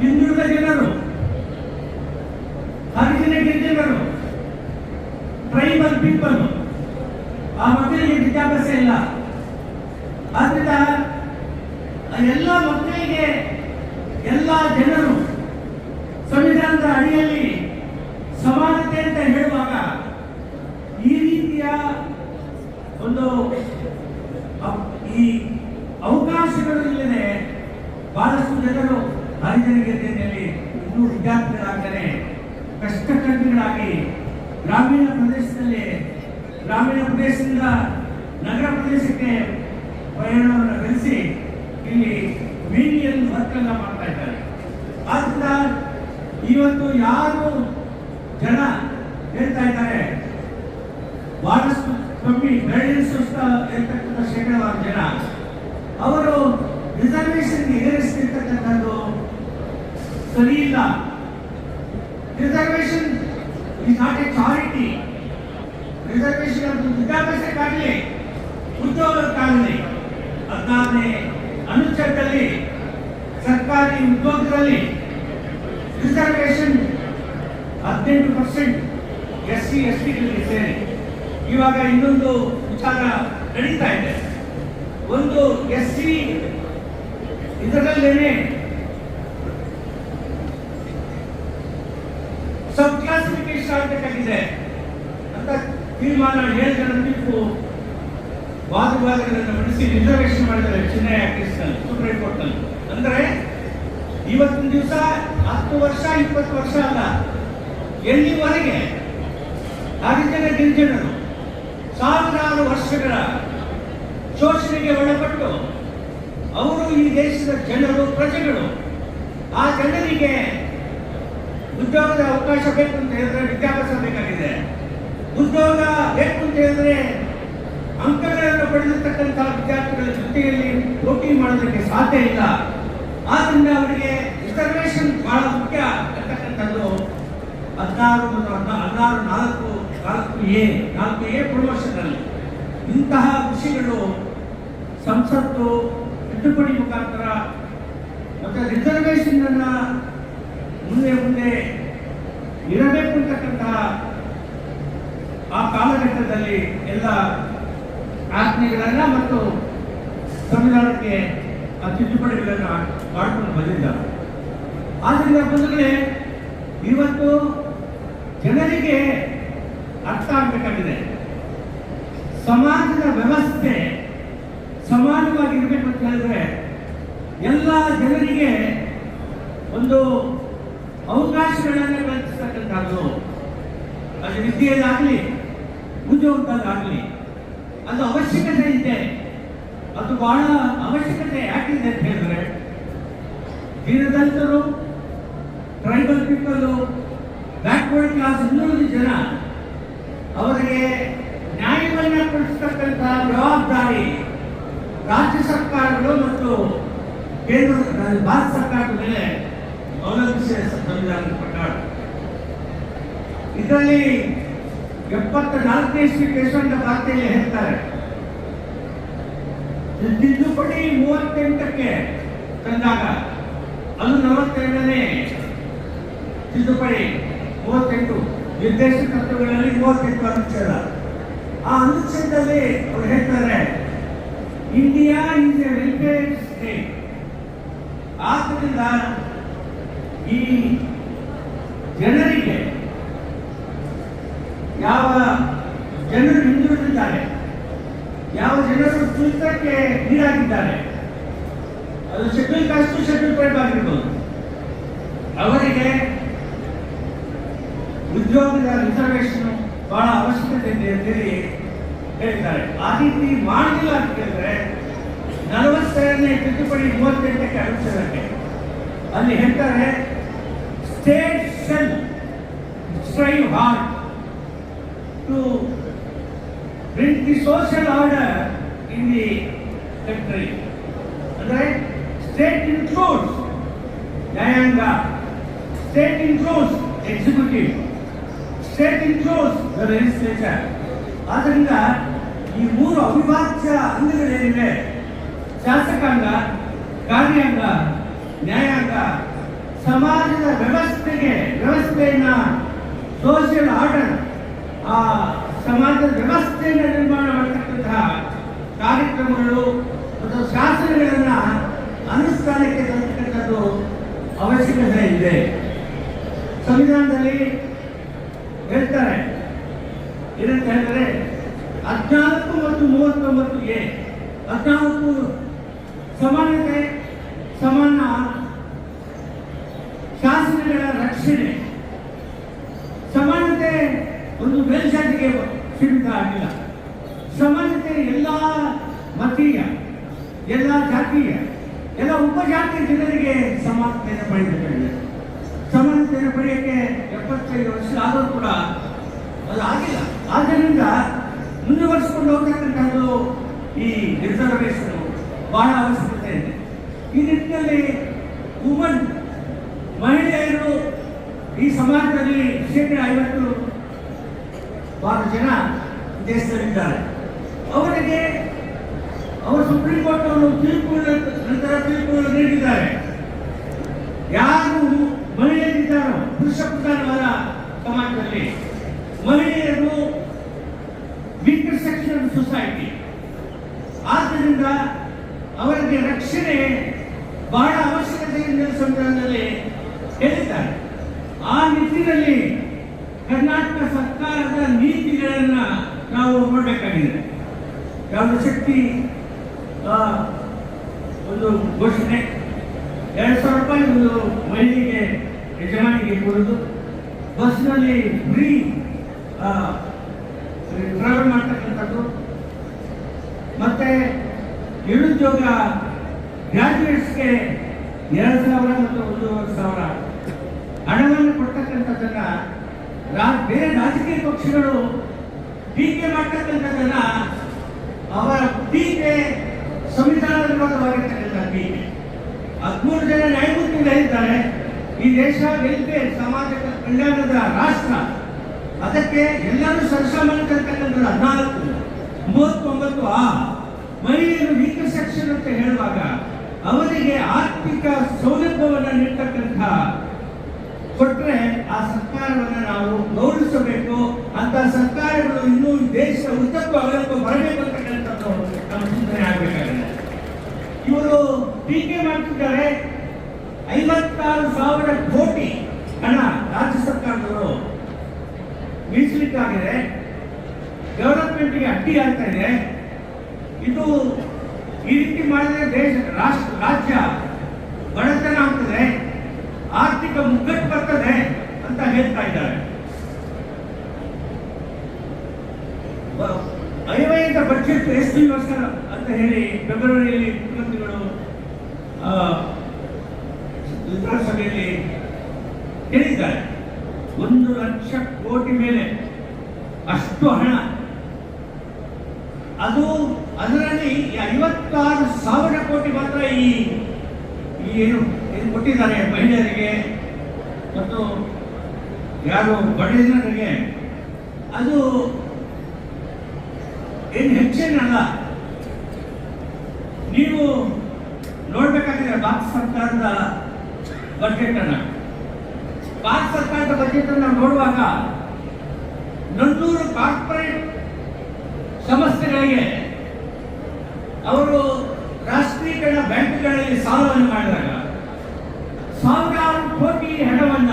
ಹಿಂದುಳಿದ ಜನರು, ಹರಿಜನ ಗಿರಿಜನರು, ಟ್ರೈಬಲ್ ಪೀಪಲ್, ಆ ಮಕ್ಕಳಿಗೆ ವಿದ್ಯಾಭ್ಯಾಸ ಇಲ್ಲ. ಆದ್ರಿಂದ ಎಲ್ಲ ಮಕ್ಕಳಿಗೆ ಎಲ್ಲ ಜನರು ಸಂವಿಧಾನದ ಅಡಿಯಲ್ಲಿ ಸಮಾನತೆ ಅಂತ ಹೇಳುವಾಗ ಈ ರೀತಿಯ ಒಂದು ಈ ಅವಕಾಶಗಳು ಇಲ್ಲದೆ ಬಹಳಷ್ಟು ಜನರು ಹರಿಜನ ಗಿರಿಜನೆಯಲ್ಲಿ ಇನ್ನೂ ವಿದ್ಯಾರ್ಥಿಗಳಾಗ್ತಾರೆ ಕಷ್ಟಕರ್ಮಿಗಳಾಗಿ ಗ್ರಾಮೀಣ ಪ್ರದೇಶದಿಂದ ನಗರ ಪ್ರದೇಶಕ್ಕೆ ಪ್ರಯಾಣವನ್ನು ಬೆಳೆಸಿ ಇಲ್ಲಿ ಮೀಡಿಯಲ್ ವರ್ಕ್ ಎಲ್ಲ ಮಾಡ್ತಾ ಇದ್ದಾರೆ. ಆದ್ರಿಂದ ಇವತ್ತು ಯಾರು ಜನ ಹೇಳ್ತಾ ಇದ್ದಾರೆ ಬಹಳಷ್ಟು ಕಮ್ಮಿ ಇರ್ತಕ್ಕಂಥ ಶೇಕಡವಾರು ಜನ ಅವರು ರಿಸರ್ವೇಶನ್ ಎಗರಿಸ್ತಿರ್ತಕ್ಕಂಥದ್ದು ಸರಿ ಇಲ್ಲ. Reservation is not a charity. Reservation ವಿದ್ಯಾಭ್ಯಾಸಕ್ಕಾಗಲಿ ಉದ್ಯೋಗಕ್ಕಾಗಲಿ 14ನೇ ಅನುಚ್ಛೇದದಲ್ಲಿ ಸರ್ಕಾರಿ ಉದ್ಯೋಗದಲ್ಲಿ ರಿಸರ್ವೇಶನ್ 18% SC STಗಳಿಗೆ ಸೇರಿ ಇವಾಗ ಇನ್ನೊಂದು ವಿಚಾರ ನಡೀತಾ ಇದೆ. ಒಂದು SC ಇದರಲ್ಲೇನೆ ಸಬ್ ಕ್ಲಾಸಿಫಿಕೇಶನ್ ಆಗಬೇಕಾಗಿದೆ ಅಂತ ತೀರ್ಮಾನ 7 ಜನ ತೀರ್ಪು ವಾದಗಳನ್ನು ಮಂಡಿಸಿ ರಿಸರ್ವೇಶನ್ ಮಾಡಿದ್ದಾರೆ ಚೆನ್ನೈ ಕೇಸ್ನಲ್ಲಿ, ಸುಪ್ರೀಂ ಕೋರ್ಟ್ ನಲ್ಲಿ. ಅಂದ್ರೆ ಇವತ್ತಿನ ದಿವಸ 10 ವರ್ಷ 20 ವರ್ಷ ಅಲ್ಲ, ಎಲ್ಲಿವರೆಗೆ ಹರಿಜನ ಗಿರಿಜನರು ಸಾವಿರಾರು ವರ್ಷಗಳ ಶೋಷಣೆಗೆ ಒಳಪಟ್ಟು ಅವರು ಈ ದೇಶದ ಜನರು ಪ್ರಜೆಗಳು, ಆ ಜನರಿಗೆ ಉದ್ಯೋಗದ ಅವಕಾಶ ಬೇಕು ಅಂತ ಹೇಳಿದ್ರೆ ವಿದ್ಯಾಭ್ಯಾಸ ಬೇಕಾಗಿದೆ. ಉದ್ಯೋಗ ಬೇಕು ಅಂತ ಹೇಳಿದ್ರೆ ಅಂಕಗಳನ್ನು ಪಡೆದಿರ್ತಕ್ಕಂಥ ವಿದ್ಯಾರ್ಥಿಗಳ ಜೊತೆಯಲ್ಲಿ ಹೋಟಿ ಮಾಡೋದಕ್ಕೆ ಸಾಧ್ಯ ಇಲ್ಲ. ಆದ್ರಿಂದ ಅವರಿಗೆ ರಿಸರ್ವೇಶನ್ ಬಹಳ ಮುಖ್ಯ ಅಂತಕ್ಕಂಥದ್ದು 4A ಪ್ರಮೋಷನ್ನಲ್ಲಿ ಇಂತಹ ವಿಷಯಗಳು ಸಂಸತ್ತು ತಿದ್ದುಪಡಿ ಮುಖಾಂತರ ಮತ್ತೆ ರಿಸರ್ವೇಶನ್ ಅನ್ನ ಮುಂದೆ ಇರಬೇಕು ಅಂತಕ್ಕಂತಹ ಆ ಕಾಲಘಟ್ಟದಲ್ಲಿ ಎಲ್ಲ ಆಜ್ಞೆಗಳನ್ನ ಮತ್ತು ಸಂವಿಧಾನಕ್ಕೆ ಆ ತಿದ್ದುಪಡಿಗಳನ್ನ ಮಾಡ್ಕೊಂಡು ಬಂದಿದ್ದಾರೆ. ಆದ್ರಿಂದ ಬಂಧುಗಳೇ, ಇವತ್ತು ಜನರಿಗೆ ಅರ್ಥ ಆಗಬೇಕಾಗಿದೆ, ಸಮಾಜದ ವ್ಯವಸ್ಥೆ ಸಮಾನವಾಗಿರ್ಬೇಕು ಅಂತ ಹೇಳಿದ್ರೆ ಎಲ್ಲ ಜನರಿಗೆ ಒಂದು ಅವಕಾಶಗಳನ್ನು ಕಲ್ಪಿಸ್ತಕ್ಕಂಥದ್ದು, ಅದು ವಿದ್ಯೆಯಲ್ಲಾಗಲಿ ಉದ್ಯೋಗದಲ್ಲಾಗಲಿ ಅದು ಅವಶ್ಯಕತೆ ಇದೆ. ಅದು ಬಹಳ ಅವಶ್ಯಕತೆ ಯಾಕಿದೆ ಅಂತ ಹೇಳಿದ್ರೆ ದೀನದಲಿತರು, ಟ್ರೈಬಲ್ ಪೀಪಲ್, ಬ್ಯಾಕ್ವರ್ಡ್ ಕ್ಲಾಸ್ ಇನ್ನೂರು ಜನ ಅವರಿಗೆ ನ್ಯಾಯವನ್ನು ಕೊಡಿಸತಕ್ಕಂಥ ಜವಾಬ್ದಾರಿ ರಾಜ್ಯ ಸರ್ಕಾರಗಳು ಮತ್ತು ಭಾರತ ಸರ್ಕಾರದ ಮೇಲೆ ಅವಲಂಬಿಸಿದೆ ಸಂವಿಧಾನದ ಪ್ರಕಾರ. ಇದರಲ್ಲಿ 74ನೇ ಕೇಶವಂತ ವಾರ್ತೆಯಲ್ಲಿ ಹೇಳ್ತಾರೆ, ತಿದ್ದುಪಡಿ 38ಕ್ಕೆ ತಂದಾಗ ಅದು 42ನೇ ತಿದ್ದುಪಡಿ 38 ನಿರ್ದೇಶ ತತ್ವಗಳಲ್ಲಿ 38 ಅನುಚ್ಛೇದ. ಆ ಅನುಚ್ಛೇದದಲ್ಲಿ ಅವರು ಹೇಳ್ತಾರೆ, India is A welfare state. ಆದ್ದರಿಂದ ಈ ಜನರಿಗೆ ಯಾವ ಜನರು ಹಿಂದುಳಿದಿದ್ದಾರೆ, ಯಾವ ಜನರು ತುಳಿತಕ್ಕೆ ಈಡಾಗಿದ್ದಾರೆ, ಅದು ಶೆಡ್ಯೂಲ್ ಕಾಸ್ಟ್ ಶೆಡ್ಯೂಲ್ ಟ್ರೈಬ್ ಆಗಿರ್ಬೋದು, ಅವರಿಗೆ ಉದ್ಯೋಗದ ರಿಸರ್ವೇಶನ್ ಬಹಳ ಅವಶ್ಯಕತೆ ಇದೆ ಅಂತೇಳಿ ಹೇಳ್ತಾರೆ. ಆ ರೀತಿ ಮಾಡಲಿಲ್ಲ ಅಂತ ಹೇಳಿದ್ರೆ 42ನೇ ತಿದ್ದುಪಡಿ 38ಕ್ಕೆ ಅನುಚ್ಛೇದಕ್ಕೆ ಅಲ್ಲಿ ಹೇಳ್ತಾರೆ, state shall strive hard to bring the social order in the country. ಅಂದ್ರೆ ಸ್ಟೇಟ್ ಇನ್ಕ್ಲೂಡ್ಸ್ ನ್ಯಾಯಾಂಗ, state includes executive, state includes the legislature, ಆದ್ದರಿಂದ ಈ ಮೂರು ಅವಿಭಾಜ್ಯ ಅಂಗಗಳೇನಿವೆ, ಶಾಸಕಾಂಗ, ಕಾರ್ಯಾಂಗ, ನ್ಯಾಯಾಂಗ, ಸಮಾಜದ ವ್ಯವಸ್ಥೆಯನ್ನ ಸೋಷಿಯಲ್ ಆರ್ಡರ್, ಆ ಸಮಾಜದ ವ್ಯವಸ್ಥೆಯನ್ನು ನಿರ್ಮಾಣ ಮಾಡತಕ್ಕಂತಹ ಕಾರ್ಯಕ್ರಮಗಳು ಮತ್ತು ಶಾಸನಗಳನ್ನ ಅನುಷ್ಠಾನಕ್ಕೆ ತರತಕ್ಕಂಥದ್ದು ಅವಶ್ಯಕತೆ ಇದೆ. ಸಂವಿಧಾನದಲ್ಲಿ ಹೇಳ್ತಾರೆ ಏನಂತ ಹೇಳಿದ್ರೆ 14 ಮತ್ತು 39A 14 ಸಮಾನತೆ, ಸಮಾನ ಶಾಸನಗಳ ರಕ್ಷಣೆ. ಸಮಾನತೆ ಒಂದು ಮೇಲ್ಜಾತಿಗೆ ಸೀಮಿತ ಆಗಿಲ್ಲ. ಸಮಾನತೆ ಎಲ್ಲ ಮತೀಯ, ಎಲ್ಲ ಜಾತೀಯ, ಎಲ್ಲ ಉಪಜಾತಿಯ ಜನರಿಗೆ ಸಮಾನತೆಯನ್ನು ಪಡೆಯಬೇಕಾಗಿದೆ. ಸಮಾನತೆಯನ್ನು ಪಡೆಯಕ್ಕೆ 75 ವರ್ಷ ಆದರೂ ಕೂಡ ಅದು ಆಗಿಲ್ಲ. ಆದ್ದರಿಂದ ಮುಂದುವರಿಸಿಕೊಂಡು ಹೋಗ್ತಕ್ಕಂಥದ್ದು ಈ ರಿಸರ್ವೇಶನ್ ಬಹಳ ಅವಶ್ಯಕತೆ ಇದೆ. ಈ ನಿಟ್ಟಿನಲ್ಲಿ ಮಹಿಳೆಯರು ಈ ಸಮಾಜದಲ್ಲಿ 50% ಜನ ದೇಶದಲ್ಲಿದ್ದಾರೆ. ಅವರಿಗೆ ಅವರು ಸುಪ್ರೀಂ ಕೋರ್ಟ್ ಅವರು ನಂತರ ತೀರ್ಪುಗಳನ್ನು ನೀಡಿದ್ದಾರೆ. ಯಾರು ಮಹಿಳೆಯರಿದ್ದಾರೋ ಪುರುಷ ಪ್ರಧಾನವಾದ ಸಮಾಜದಲ್ಲಿ ಮಹಿಳೆಯರು ವೀಕರ್ ಸೆಕ್ಷನ್ ಸೊಸೈಟಿ, ಆದ್ದರಿಂದ ಅವರಿಗೆ ರಕ್ಷಣೆ ಬಹಳ ಅವಶ್ಯಕತೆ ಇದೆ ಸಂದರ್ಭದಲ್ಲಿ ಹೇಳಿದ್ದಾರೆ. ಆ ನಿಟ್ಟಿನಲ್ಲಿ ಕರ್ನಾಟಕ ಸರ್ಕಾರದ ನೀತಿಗಳನ್ನ ನಾವು ನೋಡಬೇಕಾಗಿದೆ. ಯಾವುದು ಶಕ್ತಿ ಒಂದು ಘೋಷಣೆ 2,000 ರೂಪಾಯಿ ಒಂದು ಮಹಿಳೆಗೆ ಯಜಮಾನಿಗೆ ಕೊಡೋದು, ಬಸ್ನಲ್ಲಿ ಫ್ರೀ ಟ್ರಾವೆಲ್ ಮಾಡ್ತಕ್ಕಂಥದ್ದು, ಮತ್ತೆ ನಿರುದ್ಯೋಗ ಗ್ರಾಜ್ಯುಯೇಟ್ಸ್ಗೆ 2,000 ಮತ್ತು 1,500 ಹಣವನ್ನು ಕೊಡ್ತಕ್ಕಂಥದ್ದನ್ನ ಬೇರೆ ರಾಜಕೀಯ ಪಕ್ಷಗಳು ಟೀಕೆ ಮಾಡ್ತಕ್ಕಂಥದ್ದನ್ನ ಅವರ ಟೀಕೆ ಸಂವಿಧಾನ ವಿರೋಧವಾಗಿರ್ತಕ್ಕಂಥ ಟೀಕೆ. 13 ಜನ ನ್ಯಾಯಮೂರ್ತಿಗಳು ಹೇಳಿದ್ದಾರೆ, ಈ ದೇಶ ವೆಲ್ಫೇರ್ ಸಮಾಜ ಕಲ್ಯಾಣದ ರಾಷ್ಟ್ರ, ಅದಕ್ಕೆ ಎಲ್ಲರೂ ಸರ್ಸಾಮಾನ್ಯ ತರ್ತಕ್ಕಂಥದ್ದು 14, 39A ಮಹಿಳೆಯರು ವೀಕರ್ ಸೆಕ್ಷನ್ ಅಂತ ಹೇಳುವಾಗ ಅವರಿಗೆ ಆರ್ಥಿಕ ಸೌಲಭ್ಯವನ್ನು ನೀಡ್ತಕ್ಕಂಥ ಕೊಟ್ಟರೆ ಆ ಸರ್ಕಾರವನ್ನು ನಾವು ಗೌರವಿಸಬೇಕು. ಅಂತ ಸರ್ಕಾರಗಳು ಇನ್ನೂ ದೇಶದ ಉದ್ದಕ್ಕೂ ಅಗಲಕ್ಕೂ ಬರಬೇಕು ಅಂತಕ್ಕಂಥದ್ದು ನಮ್ಮ ಚಿಂತನೆ ಆಗಬೇಕಾಗಿದೆ. ಇವರು ಟೀಕೆ ಮಾಡ್ತಿದ್ದಾರೆ. 56,000 ಕೋಟಿ ಹಣ ರಾಜ್ಯ ಸರ್ಕಾರದವರು ಮೀಸಲಿಟ್ಟಾಗಿದೆ, ಡೆವಲಪ್ಮೆಂಟ್ಗೆ ಅಡ್ಡಿ ಆಗ್ತಾ ಇದೆ. ಇದು ಈ ರೀತಿ ಮಾಡಿದ್ರೆ ರಾಜ್ಯ ಬಡತನ ಆಗ್ತದೆ, ಆರ್ಥಿಕ ಮುಗ್ಗಟ್ಟು ಬರ್ತದೆ ಅಂತ ಹೇಳ್ತಾ ಇದ್ದಾರೆ. ಅಯವ್ಯಯದ ಬಜೆಟ್ ಎಷ್ಟು ವರ್ಷ ಅಂತ ಹೇಳಿ ಫೆಬ್ರವರಿಯಲ್ಲಿ ಮುಖ್ಯಮಂತ್ರಿಗಳು ವಿಧಾನಸಭೆಯಲ್ಲಿ ಹೇಳಿದ್ದಾರೆ. 1,00,000 ಕೋಟಿ ಮೇಲೆ ಅಷ್ಟು ಹಣ. ಅದರಲ್ಲಿ 56,000 ಕೋಟಿ ಮಾತ್ರ ಈ ಏನು ಕೊಟ್ಟಿದ್ದಾರೆ ಮಹಿಳೆಯರಿಗೆ ಮತ್ತು ಯಾರು ಬಡ ಜನರಿಗೆ. ಅದು ಏನು ಹೆಚ್ಚೇನಲ್ಲ. ನೀವು ನೋಡ್ಬೇಕಾಗಿದೆ ಭಾರತ ಸರ್ಕಾರದ ಬಜೆಟ್ ಅನ್ನ. ಭಾರತ ಸರ್ಕಾರದ ಬಜೆಟ್ ಅನ್ನು ನೋಡುವಾಗ 400 ಕಾರ್ಪೊರೇಟ್ ಸಂಸ್ಥೆಗಳಿಗೆ ಅವರು ರಾಷ್ಟ್ರೀಕರಣ ಬ್ಯಾಂಕ್ಗಳಲ್ಲಿ ಸಾಲವನ್ನು ಮಾಡಿದಾಗ 1,000 ಕೋಟಿ ಹಣವನ್ನ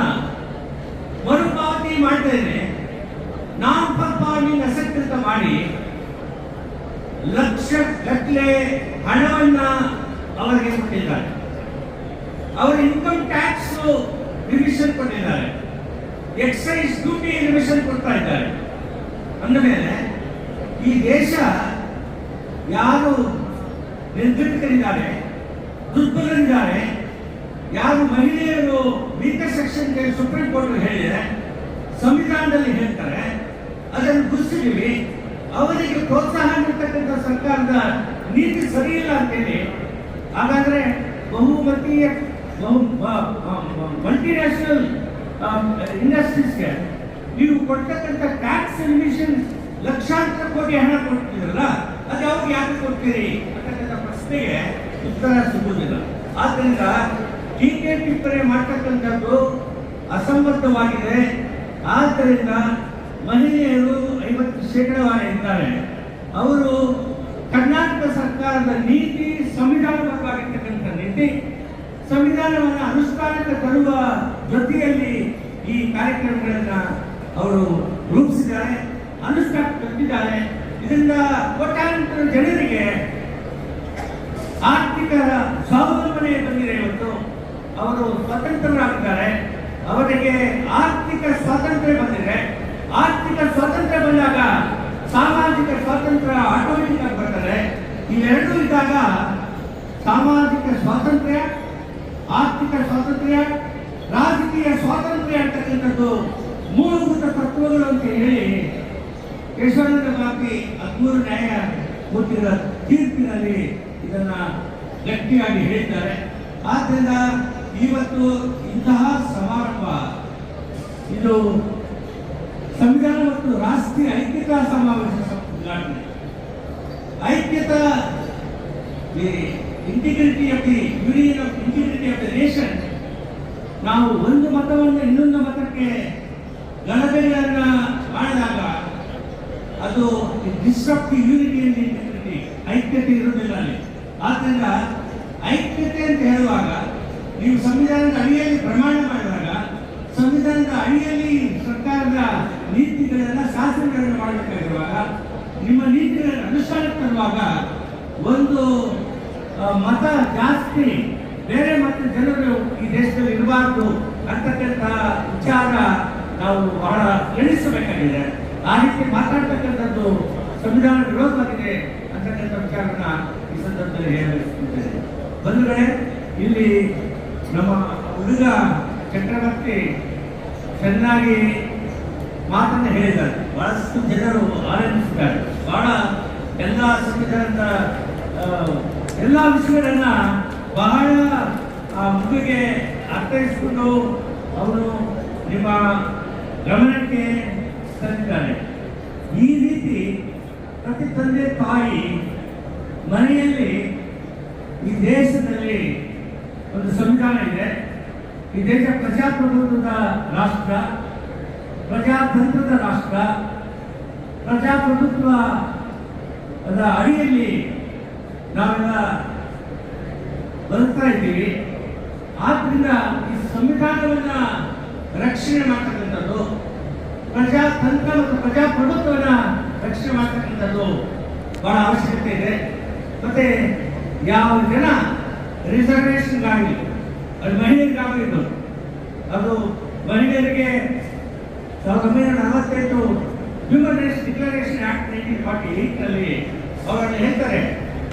ಮರುಪಾವತಿ ಮಾಡಿದ್ದೇನೆ, ನಾನ್ ಪರ್ಫಾರ್ಮಿಂಗ್ ಅಸೆಟ್ ಅಂತ ಮಾಡಿ ಲಕ್ಷಗಟ್ಟಲೆ ಹಣವನ್ನ ಅವರಿಗೆ ಕೊಟ್ಟಿದ್ದಾರೆ. ಅವರ ಇನ್ಕಮ್ ಟ್ಯಾಕ್ಸ್ ರಿವಿಷನ್ ಕೊಟ್ಟಿದ್ದಾರೆ, ಎಕ್ಸೈಸ್ ಡ್ಯೂಟಿ ರಿವಿಷನ್ ಕೊಡ್ತಾ ಇದ್ದಾರೆ. ಅಂದಮೇಲೆ ಈ ದೇಶ ಯಾರು ನಿರ್ಗತಿಕರಿದ್ದಾರೆ, ದುರ್ಬಲರಿದ್ದಾರೆ, ಯಾರು ಮಹಿಳೆಯರು ವೀಕರ್ ಸೆಕ್ಷನ್ಗೆ ಸುಪ್ರೀಂ ಕೋರ್ಟ್ ಹೇಳಿದೆ, ಸಂವಿಧಾನದಲ್ಲಿ ಹೇಳ್ತಾರೆ, ಅದನ್ನು ಗುರುತಿಸಿದ್ದೀವಿ. ಅವರಿಗೆ ಪ್ರೋತ್ಸಾಹ ನೀಡತಕ್ಕಂಥ ಸರ್ಕಾರದ ನೀತಿ ಸರಿಯಿಲ್ಲ ಅಂತೇಳಿ ಹಾಗಾದ್ರೆ ಮಲ್ಟಿನ್ಯಾಷನಲ್ ಇಂಡಸ್ಟ್ರೀಸ್ಗೆ ನೀವು ಕೊಡ್ತಕ್ಕಂಥ ಟ್ಯಾಕ್ಸ್ ರಿಮಿಷನ್ ಲಕ್ಷಾಂತರ ಕೋಟಿ ಹಣ ಕೊಡ್ತಿದ್ರಲ್ಲ, ಅದು ಯಾವಾಗ ಯಾಕೆ ಕೊಡ್ತೀರಿ ಅಂತಕ್ಕಂಥ ಪ್ರಶ್ನೆಗೆ ಉತ್ತರ ಸಿಗುವುದಿಲ್ಲ. ಆದ್ದರಿಂದ ಟೀಕೆ ಟಿಪ್ಪಣಿ ಮಾಡ್ತಕ್ಕಂಥದ್ದು ಅಸಂಬದ್ಧವಾಗಿದೆ. ಆದ್ದರಿಂದ ಮಹಿಳೆಯರು 50% ಇದ್ದಾರೆ. ಅವರು ಕರ್ನಾಟಕ ಸರ್ಕಾರದ ನೀತಿ, ಸಂವಿಧಾನಬದ್ಧವಾಗಿರ್ತಕ್ಕಂಥ ನೀತಿ, ಸಂವಿಧಾನವನ್ನು ಅನುಷ್ಠಾನಕ್ಕೆ ತರುವ ಜೊತೆಯಲ್ಲಿ ಈ ಕಾರ್ಯಕ್ರಮಗಳನ್ನು ಅವರು ರೂಪಿಸಿದ್ದಾರೆ, ಅನುಷ್ಠಾನಕ್ಕೆ ತಂದಿದ್ದಾರೆ. ಇದರಿಂದ ಕೋಟ್ಯಾಂತರ ಜನರಿಗೆ ಆರ್ಥಿಕ ಸ್ವಾವಲಂಬನೆ ಬಂದಿದೆ. ಇವತ್ತು ಅವರು ಸ್ವತಂತ್ರರಾಗಿದ್ದಾರೆ, ಅವರಿಗೆ ಆರ್ಥಿಕ ಸ್ವಾತಂತ್ರ್ಯ ಬಂದಿದೆ. ಆರ್ಥಿಕ ಸ್ವಾತಂತ್ರ್ಯ ಬಂದಾಗ ಸಾಮಾಜಿಕ ಸ್ವಾತಂತ್ರ್ಯ ಆಟೋಮೆಟಿಕ್ ಆಗಿ ಬರ್ತದೆ. ಇವೆರಡೂ ಇದ್ದಾಗ ಸಾಮಾಜಿಕ ಸ್ವಾತಂತ್ರ್ಯ, ಆರ್ಥಿಕ ಸ್ವಾತಂತ್ರ್ಯ, ರಾಜಕೀಯ ಸ್ವಾತಂತ್ರ್ಯ ಅಂತಕ್ಕಂಥದ್ದು ಮೂಲಭೂತ ತತ್ವಗಳು ಅಂತ ಹೇಳಿ ಕೇಶವಾನಂದ ಭಾರತಿ 13 ನ್ಯಾಯಮೂರ್ತಿಗಳ ತೀರ್ಪಿನಲ್ಲಿ ಇದನ್ನ ಗಟ್ಟಿಯಾಗಿ ಹೇಳಿದ್ದಾರೆ. ಆದ್ದರಿಂದ ಇವತ್ತು ಇಂತಹ ಸಮಾರಂಭ ಇದು ಸಂವಿಧಾನ ಮತ್ತು ರಾಷ್ಟ್ರೀಯ ಐಕ್ಯತಾ ಸಮಾವೇಶ ಉದ್ಘಾಟನೆ. ಐಕ್ಯತಾ, integrity of the union of integrity of the nation. ನಾವು ಒಂದು ಮತವನ್ನು ಇನ್ನೊಂದು ಮತಕ್ಕೆ ಗಲಭೆಗಳನ್ನ ಮಾಡಿದಾಗ ಅದು disrupt the unity and integrity, ಐಕ್ಯತೆ ಇರುವುದಿಲ್ಲ ಅಲ್ಲಿ. ಆದ್ದರಿಂದ ಐಕ್ಯತೆ ಅಂತ ಹೇಳುವಾಗ ನೀವು ಸಂವಿಧಾನದ ಅಡಿಯಲ್ಲಿ ಪ್ರಮಾಣ ಮಾಡಿದಾಗ, ಸಂವಿಧಾನದ ಅಡಿಯಲ್ಲಿ ಸರ್ಕಾರದ ನೀತಿಗಳನ್ನ, ಶಾಸನಗಳನ್ನು ಮಾಡಬೇಕಾಗಿರುವಾಗ, ನಿಮ್ಮ ನೀತಿಗಳನ್ನು ಅನುಷ್ಠಾನಕ್ಕೆ ತರುವಾಗ ಒಂದು ಮತ ಜಾಸ್ತಿ ಬೇರೆ ಮತ ಜನರು ಈ ದೇಶದಲ್ಲಿ ಇರಬಾರ್ದು ಅಂತಕ್ಕಂಥ ವಿಚಾರ ನಾವು ಬಹಳ ಎಣಿಸಬೇಕಾಗಿದೆ. ಆ ರೀತಿ ಮಾತಾಡ್ತಕ್ಕಂಥದ್ದು ಸಂವಿಧಾನ ವಿರೋಧವಾಗಿದೆ ಅಂತಕ್ಕಂಥ ವಿಚಾರನ ಈ ಸಂದರ್ಭದಲ್ಲಿ ಹೇಳಬಯಸುತ್ತೇನೆ. ಬಂಧುಗಳೇ, ಇಲ್ಲಿ ನಮ್ಮ ಹುಡುಗ ಚಕ್ರವರ್ತಿ ಚೆನ್ನಾಗಿ ಮಾತನ್ನು ಹೇಳಿದ್ದಾರೆ. ಬಹಳಷ್ಟು ಜನರು ಆನಂದಿಸಿದ್ದಾರೆ. ಬಹಳ ಎಲ್ಲ ಸಂವಿಧಾನದ ಎಲ್ಲ ವಿಷಯಗಳನ್ನ ಬಹಳ ಮುಗಿಗೆ ಅರ್ಥೈಸಿಕೊಂಡು ಅವರು ನಿಮ್ಮ ಗಮನಕ್ಕೆ ತಂದಿದ್ದಾರೆ. ಈ ರೀತಿ ಪ್ರತಿ ತಂದೆ ತಾಯಿ ಮನೆಯಲ್ಲಿ ಈ ದೇಶದಲ್ಲಿ ಒಂದು ಸಂವಿಧಾನ ಇದೆ. ಈ ದೇಶ ಪ್ರಜಾಪ್ರಭುತ್ವದ ರಾಷ್ಟ್ರ, ಪ್ರಜಾತಂತ್ರದ ರಾಷ್ಟ್ರ. ಪ್ರಜಾಪ್ರಭುತ್ವ ಅದರ ಅಡಿಯಲ್ಲಿ ನಾವೆಲ್ಲ ಬದುಕ್ತಾ ಇದ್ದೀವಿ. ಆದ್ರಿಂದ ಈ ಸಂವಿಧಾನವನ್ನ ರಕ್ಷಣೆ ಮಾಡ್ತಕ್ಕಂಥದ್ದು, ಪ್ರಜಾತಂತ್ರ ಮತ್ತು ಪ್ರಜಾಪ್ರಭುತ್ವವನ್ನ ರಕ್ಷಣೆ ಮಾಡ್ತಕ್ಕಂಥದ್ದು ಬಹಳ ಅವಶ್ಯಕತೆ ಇದೆ. ಮತ್ತೆ ಯಾವ ಜನ ರಿಸರ್ವೇಷನ್ಗಾಗಲಿ, ಅದು ಮಹಿಳೆಯರಿಗಾಗಲಿದ್ದು, ಅದು ಮಹಿಳೆಯರಿಗೆ 1945 ಹ್ಯೂಮನ್ ರೈಟ್ಸ್ ಡಿಕ್ಲರೇಷನ್ ಆಕ್ಟ್ 1948 ಅವರನ್ನು ಹೇಳ್ತಾರೆ,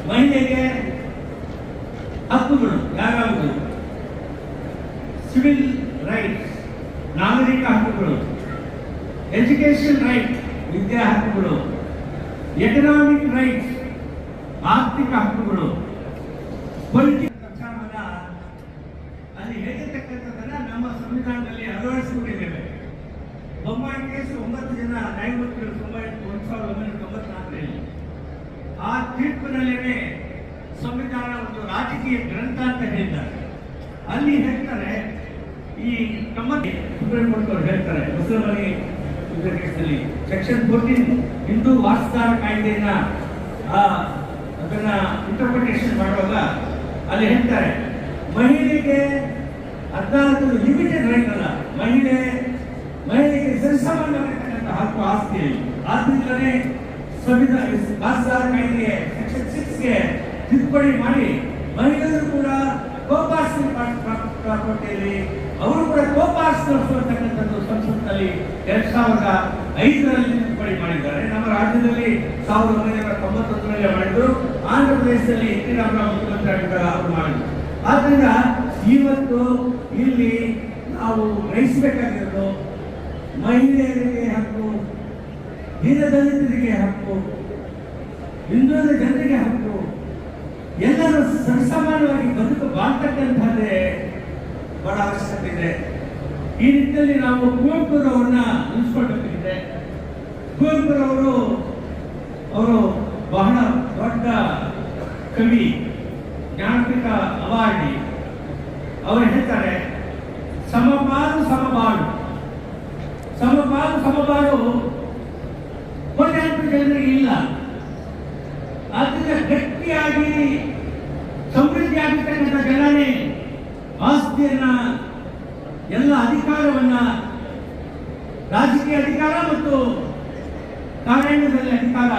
ಮಹಿಳೆಗೆ ಹಕ್ಕುಗಳು ಯಾವ್ಯಾವುದು? ಸಿವಿಲ್ ರೈಟ್ಸ್, ನಾಗರಿಕ ಹಕ್ಕುಗಳು, ಎಜುಕೇಶನ್ ರೈಟ್, ವಿದ್ಯಾ ಹಕ್ಕುಗಳು, ಎಕನಾಮಿಕ್ ರೈಟ್ಸ್, ಆರ್ಥಿಕ ಹಕ್ಕುಗಳು, ಪೊಲಿಟಿಕಲ್ ವಿಚಾರವನ್ನ ಅಲ್ಲಿ ಹೇಳಿರ್ತಕ್ಕಂಥದ್ದನ್ನ ನಮ್ಮ ಸಂವಿಧಾನದಲ್ಲಿ ಅಳವಡಿಸಿಕೊಂಡಿದ್ದೇವೆ. ಬೊಮ್ಮಾಯಿ ಕೇಸು 9 ಜನ ನ್ಯಾಯಮೂರ್ತಿಗಳು 1994ರಲ್ಲಿ ಆ ತೀರ್ಪಿನಲ್ಲೇ ಸಂವಿಧಾನ ಒಂದು ರಾಜಕೀಯ ಗ್ರಂಥ ಅಂತ ಹೇಳಿದ್ದಾರೆ. ಅಲ್ಲಿ ಹೇಳ್ತಾರೆ, ಈ ಸುಪ್ರೀಂ ಕೋರ್ಟ್ ಅವರು ಹೇಳ್ತಾರೆ, ಮುಸಲ್ಮಾನಿ ಕೇಸಲ್ಲಿ ಸೆಕ್ಷನ್ 14 ಹಿಂದೂ ವಾರಸುದಾರ ಕಾಯ್ದೆಯನ್ನ ಅದನ್ನ ಇಂಟರ್ಪ್ರಿಟೇಷನ್ ಮಾಡುವಾಗ ಅಲ್ಲಿ ಹೇಳ್ತಾರೆ, ಮಹಿಳೆಗೆ 14 ಲಿಮಿಟೆಡ್ ರೈಟ್ ಅಲ್ಲ, ಮಹಿಳೆಗೆ ಸರಿಸಮಾನವಾಗಿರ್ತಕ್ಕಂಥ ಹಕ್ಕು ಆಸ್ತಿಯಲ್ಲಿ. ಆದ್ರಿಂದಲೇ ಸಂವಿಧಾನ ವಾರಸುದಾರ ಕಾಯ್ದೆಗೆ ಸೆಕ್ಷನ್ 6ಗೆ ತಿದ್ದುಪಡಿ ಮಾಡಿ ಮಹಿಳೆಯರು ಕೂಡ ಕೋಪಾಸ್ತಿ ಪ್ರಾಪರ್ಟಿಯಲ್ಲಿ ಅವರು ಕೂಡ ಕೋಪಾಸ್ತಕ್ಕಂಥದ್ದು ಸಂಸತ್ನಲ್ಲಿ 2005ರಲ್ಲಿ ತಿದ್ದುಪಡಿ ಮಾಡಿದ್ದಾರೆ. ನಮ್ಮ ರಾಜ್ಯದಲ್ಲಿ 1991ರಲ್ಲಿ ಮಾಡಿದ್ರು. ಆಂಧ್ರ ಪ್ರದೇಶದಲ್ಲಿ ಎನ್.ಟಿ. ರಾಮರಾವ್ ಮುಖ್ಯಮಂತ್ರಿ ಆಗಿದ್ದಾಗ ಅವರು ಮಾಡಿದ್ರು. ಆದ್ರಿಂದ ಇವತ್ತು ಇಲ್ಲಿ ನಾವು ಗ್ರಹಿಸಬೇಕಾಗಿರೋದು, ಮಹಿಳೆಯರಿಗೆ ಹಕ್ಕು, ದೀನದಲಿತರಿಗೆ ಹಕ್ಕು, ಹಿಂದುಳಿದ ಜನರಿಗೆ ಹಕ್ಕು, ಎಲ್ಲರೂ ಸರಿಸಮಾನವಾಗಿ ಬದುಕು ಬಾಳ್ತಕ್ಕಂಥದ್ದೇ ಬಹಳ ಅವಶ್ಯಕತೆ ಇದೆ. ಈ ನಿಟ್ಟಿನಲ್ಲಿ ನಾವು ಕುವೆಂಪುರವರನ್ನ ಉಳಿಸ್ಕೊಳ್ಬೇಕಾಗಿದೆ. ಕುವೆಂಪುರವರು ಅವರು ಬಹಳ ದೊಡ್ಡ ಕವಿ, ಜ್ಞಾನಪೀಠ ಅವಾರ್ಡಿ. ಅವರು ಹೇಳ್ತಾರೆ, ಸಮಪಾಲು ಸಮಬಾಳು. ಸಮಪಾಲು ಸಮಬಾಳು ಕೋಟ್ಯಾಂತರ ಜನರಿಗೆ ಇಲ್ಲ. ಆದ್ದರಿಂದ ಗಟ್ಟಿಯಾಗಿ ಸಮೃದ್ಧಿ ಆಗಿರ್ತಕ್ಕಂಥ ಜನನೇ ಆಸ್ತಿಯನ್ನ, ಎಲ್ಲ ಅಧಿಕಾರವನ್ನ, ರಾಜಕೀಯ ಅಧಿಕಾರ ಮತ್ತು ಕಾರ್ಯಾಂಗದಲ್ಲಿ ಅಧಿಕಾರ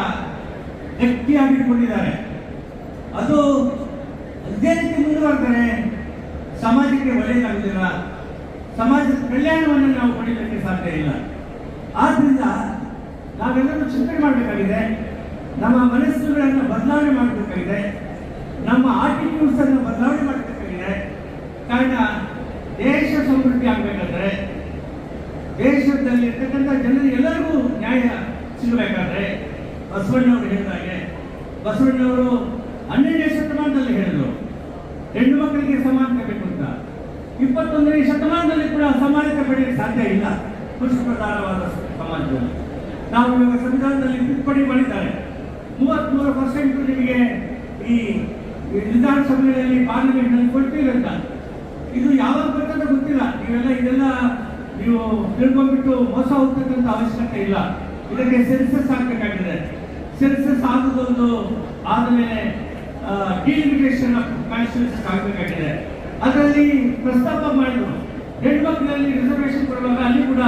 ಗಟ್ಟಿಯಾಗಿಟ್ಕೊಂಡಿದ್ದಾರೆ. ಅದು ಅದೇ ರೀತಿ ಮುಂದುವರೆದರೆ ಸಮಾಜಕ್ಕೆ ಒಳ್ಳೆಯದಾಗುವುದಿಲ್ಲ, ಸಮಾಜದ ಕಲ್ಯಾಣವನ್ನು ನಾವು ಪಡೆಯಲಿಕ್ಕೆ ಸಾಧ್ಯ ಇಲ್ಲ. ಆದ್ದರಿಂದ ನಾವೆಲ್ಲರೂ ಚಿಂತನೆ ಮಾಡಬೇಕಾಗಿದೆ, ನಮ್ಮ ಮನಸ್ಸುಗಳನ್ನು ಬದಲಾವಣೆ ಮಾಡಬೇಕಾಗಿದೆ, ನಮ್ಮ ಆಟಿಟ್ಯೂಡ್ಸ್ ಅನ್ನು ಬದಲಾವಣೆ ಮಾಡಬೇಕಾಗಿದೆ. ಕಾರಣ ದೇಶ ಸಮೃದ್ಧಿ ಆಗಬೇಕಾದ್ರೆ, ದೇಶದಲ್ಲಿ ಇರ್ತಕ್ಕಂಥ ಜನರಿಗೆ ಎಲ್ಲರಿಗೂ ನ್ಯಾಯ ಸಿಗಬೇಕಾದ್ರೆ, ಬಸವಣ್ಣವರು ಹೇಳಿದಾಗೆ, ಬಸವಣ್ಣವರು 12ನೇ ಶತಮಾನದಲ್ಲಿ ಹೇಳಿದರು ಹೆಣ್ಣು ಮಕ್ಕಳಿಗೆ ಸಮಾನತೆ ಬೇಕು ಅಂತ. 21ನೇ ಶತಮಾನದಲ್ಲಿ ಕೂಡ ಸಮಾನತೆ ಪಡೆಯಲಿಕ್ಕೆ ಸಾಧ್ಯ ಇಲ್ಲ. ಪುರುಷ ಪ್ರಧಾನವಾದ ಸಮಾಜದಲ್ಲಿ ನಾವು ಇವಾಗ ಸಂವಿಧಾನದಲ್ಲಿ ತಿದ್ದುಪಡಿ ಮಾಡಿದ್ದಾರೆ. 33% ನಿಮಗೆ ಈ ವಿಧಾನಸಭೆಯಲ್ಲಿ ಪಾರ್ಲಿಮೆಂಟ್ನಲ್ಲಿ ಕೊಡ್ತೀವಿ ಅಂತ. ಇದು ಯಾವಾಗ ಬರ್ತದೆ ಗೊತ್ತಿಲ್ಲ. ಇದೆಲ್ಲ ನೀವು ತಿಳ್ಕೊಂಡ್ಬಿಟ್ಟು ಮೋಸ ಹೋಗ್ತಕ್ಕಂಥ ಅವಶ್ಯಕತೆ ಇಲ್ಲ. ಇದಕ್ಕೆ ಸೆನ್ಸಸ್ ಆಗಬೇಕಾಗಿದೆ. ಸೆನ್ಸಸ್ ಆಗುವುದೊಂದು ಆದಮೇಲೆ ಡಿಲಿಮಿಟೇಷನ್ ಆಫ್ ಕಾನ್ಸ್ಟಿಟ್ಯೂಷನ್ಸ್ ಆಗಬೇಕಾಗಿದೆ. ಅದರಲ್ಲಿ ಪ್ರಸ್ತಾಪ ಮಾಡಿದ್ರು, ಹೆಣ್ಮಕ್ಳಲ್ಲಿ ರಿಸರ್ವೇಶನ್ ಕೊಡುವಾಗ ಅಲ್ಲಿ ಕೂಡ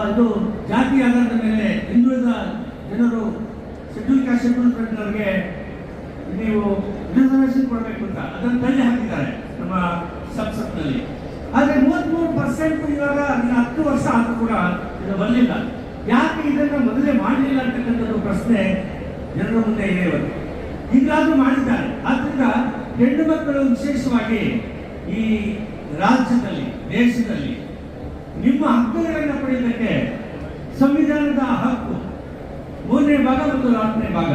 ಅದು ಜಾತಿ ಆಧಾರದ ಮೇಲೆ ಹಿಂದುಳಿದ ಜನರು, ಶೆಡ್ಯೂಲ್ ಕಾಸ್ಟ್ ಶೆಡ್ಯೂಲ್ ಟ್ರೈಬ್ನವರಿಗೆ ನೀವು ರಿಸರ್ವೇಶನ್ ಕೊಡಬೇಕು ಅಂತ ಅದನ್ನು ತಳ್ಳಿ ಹಾಕಿದ್ದಾರೆ ನಮ್ಮ ಸಂಸತ್ನಲ್ಲಿ. ಆದರೆ 33% ಇವಾಗ 10 ವರ್ಷ ಆದರೂ ಕೂಡ ಇದು ಬರಲಿಲ್ಲ. ಯಾಕೆ ಇದನ್ನು ಮೊದಲೇ ಮಾಡಲಿಲ್ಲ ಅಂತಕ್ಕಂಥದ್ದು ಪ್ರಶ್ನೆ ಜನರ ಮುಂದೆ ಇದೆ. ಇವತ್ತು ಈಗಲಾದರೂ ಮಾಡಿದ್ದಾರೆ. ಆದ್ದರಿಂದ ಹೆಣ್ಣು ಮಕ್ಕಳು ವಿಶೇಷವಾಗಿ ಈ ರಾಜ್ಯದಲ್ಲಿ, ದೇಶದಲ್ಲಿ ನಿಮ್ಮ ಹಕ್ಕುಗಳನ್ನು ಪಡೆಯುವುದಕ್ಕೆ ಸಂವಿಧಾನದ ಹಕ್ಕು 3ನೇ ಭಾಗ ಮತ್ತು 4ನೇ ಭಾಗ,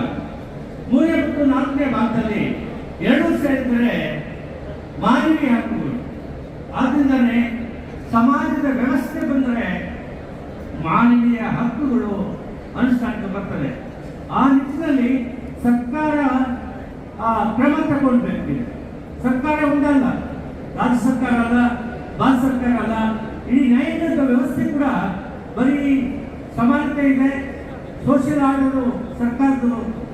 3ನೇ ಮತ್ತು 4ನೇ ಭಾಗದಲ್ಲಿ ಎರಡೂ ಸೇರಿದರೆ ಮಾನವೀಯ ಹಕ್ಕುಗಳು. ಆದ್ದರಿಂದಲೇ ಸಮಾಜದ ವ್ಯವಸ್ಥೆ ಬಂದರೆ ಮಾನವೀಯ ಹಕ್ಕುಗಳು ಅನುಷ್ಠಾನಕ್ಕೆ ಬರ್ತದೆ. ಆ ನಿಟ್ಟಿನಲ್ಲಿ ಸರ್ಕಾರ ಕ್ರಮ ತಗೊಳ್ಬೇಕು. ಸರ್ಕಾರ ಒಂದಲ್ಲ, ರಾಜ್ಯ ಸರ್ಕಾರ ಅಲ್ಲ, ಭಾರತ ಸರ್ಕಾರ ಅಲ್ಲ, ಇಡೀ ನ್ಯಾಯಾಂಗದ ವ್ಯವಸ್ಥೆ ಕೂಡ ಬರೀ ಸಮಾನತೆ ಇದೆ, ಸೋಷಿಯಲ್ ಆರ್ಡರು ಸರ್ಕಾರದ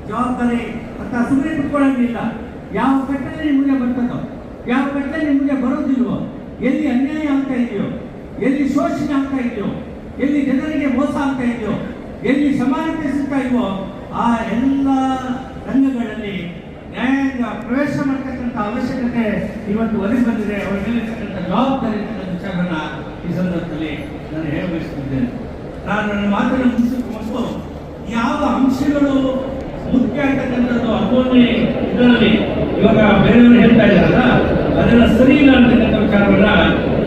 ಜವಾಬ್ದಾರಿ ಅಂತ ಸುಮ್ಮನೆ ಕುತ್ಕೊಳ್ಳೋಂಗಿಲ್ಲ. ಯಾವ ಕಟ್ಟಲೆ ನಿಮಗೆ ಬರ್ತದೋ, ಯಾವ ಕಟ್ಟಲೆ ನಿಮಗೆ ಬರೋದಿಲ್ವೋ, ಎಲ್ಲಿ ಅನ್ಯಾಯ ಆಗ್ತಾ ಇದೆಯೋ, ಎಲ್ಲಿ ಶೋಷಣೆ ಆಗ್ತಾ ಇದೆಯೋ, ಎಲ್ಲಿ ಜನರಿಗೆ ಮೋಸ ಆಗ್ತಾ ಇದೆಯೋ, ಎಲ್ಲಿ ಸಮಾನತೆ ಸಿಗ್ತಾ ಇದೆಯೋ, ಆ ಎಲ್ಲ ರಂಗಗಳಲ್ಲಿ ನ್ಯಾಯಾಂಗ ಪ್ರವೇಶ ಮಾಡತಕ್ಕಂಥ ಅವಶ್ಯಕತೆ ಇವತ್ತು ಒದಗಿ ಬಂದಿದೆ. ಅವರಿಗೆಲ್ಲಿರ್ತಕ್ಕಂಥ ಜವಾಬ್ದಾರಿ ವಿಚಾರಗಳನ್ನ ಈ ಸಂದರ್ಭದಲ್ಲಿ ನಾನು ಹೇಳಬಯಸುತ್ತಿದ್ದೇನೆ. ನಾನು ನನ್ನ ಮಾತನ್ನು ಮುಗಿಸೋಕೆ ಮೊದಲು ಯಾವ ಅಂಶಗಳು ಮುಖ್ಯ ಅಂತಕ್ಕಂಥದ್ದು ಅಪೋನೆ ಇದರಲ್ಲಿ ಇವಾಗ ಬೇರೆಯವರು ಹೇಳ್ತಾ ಇದ್ದಾರಲ್ಲ, ಅದೆಲ್ಲ ಸರಿ ಇಲ್ಲ ಅಂತಕ್ಕಂಥ ವಿಚಾರವನ್ನ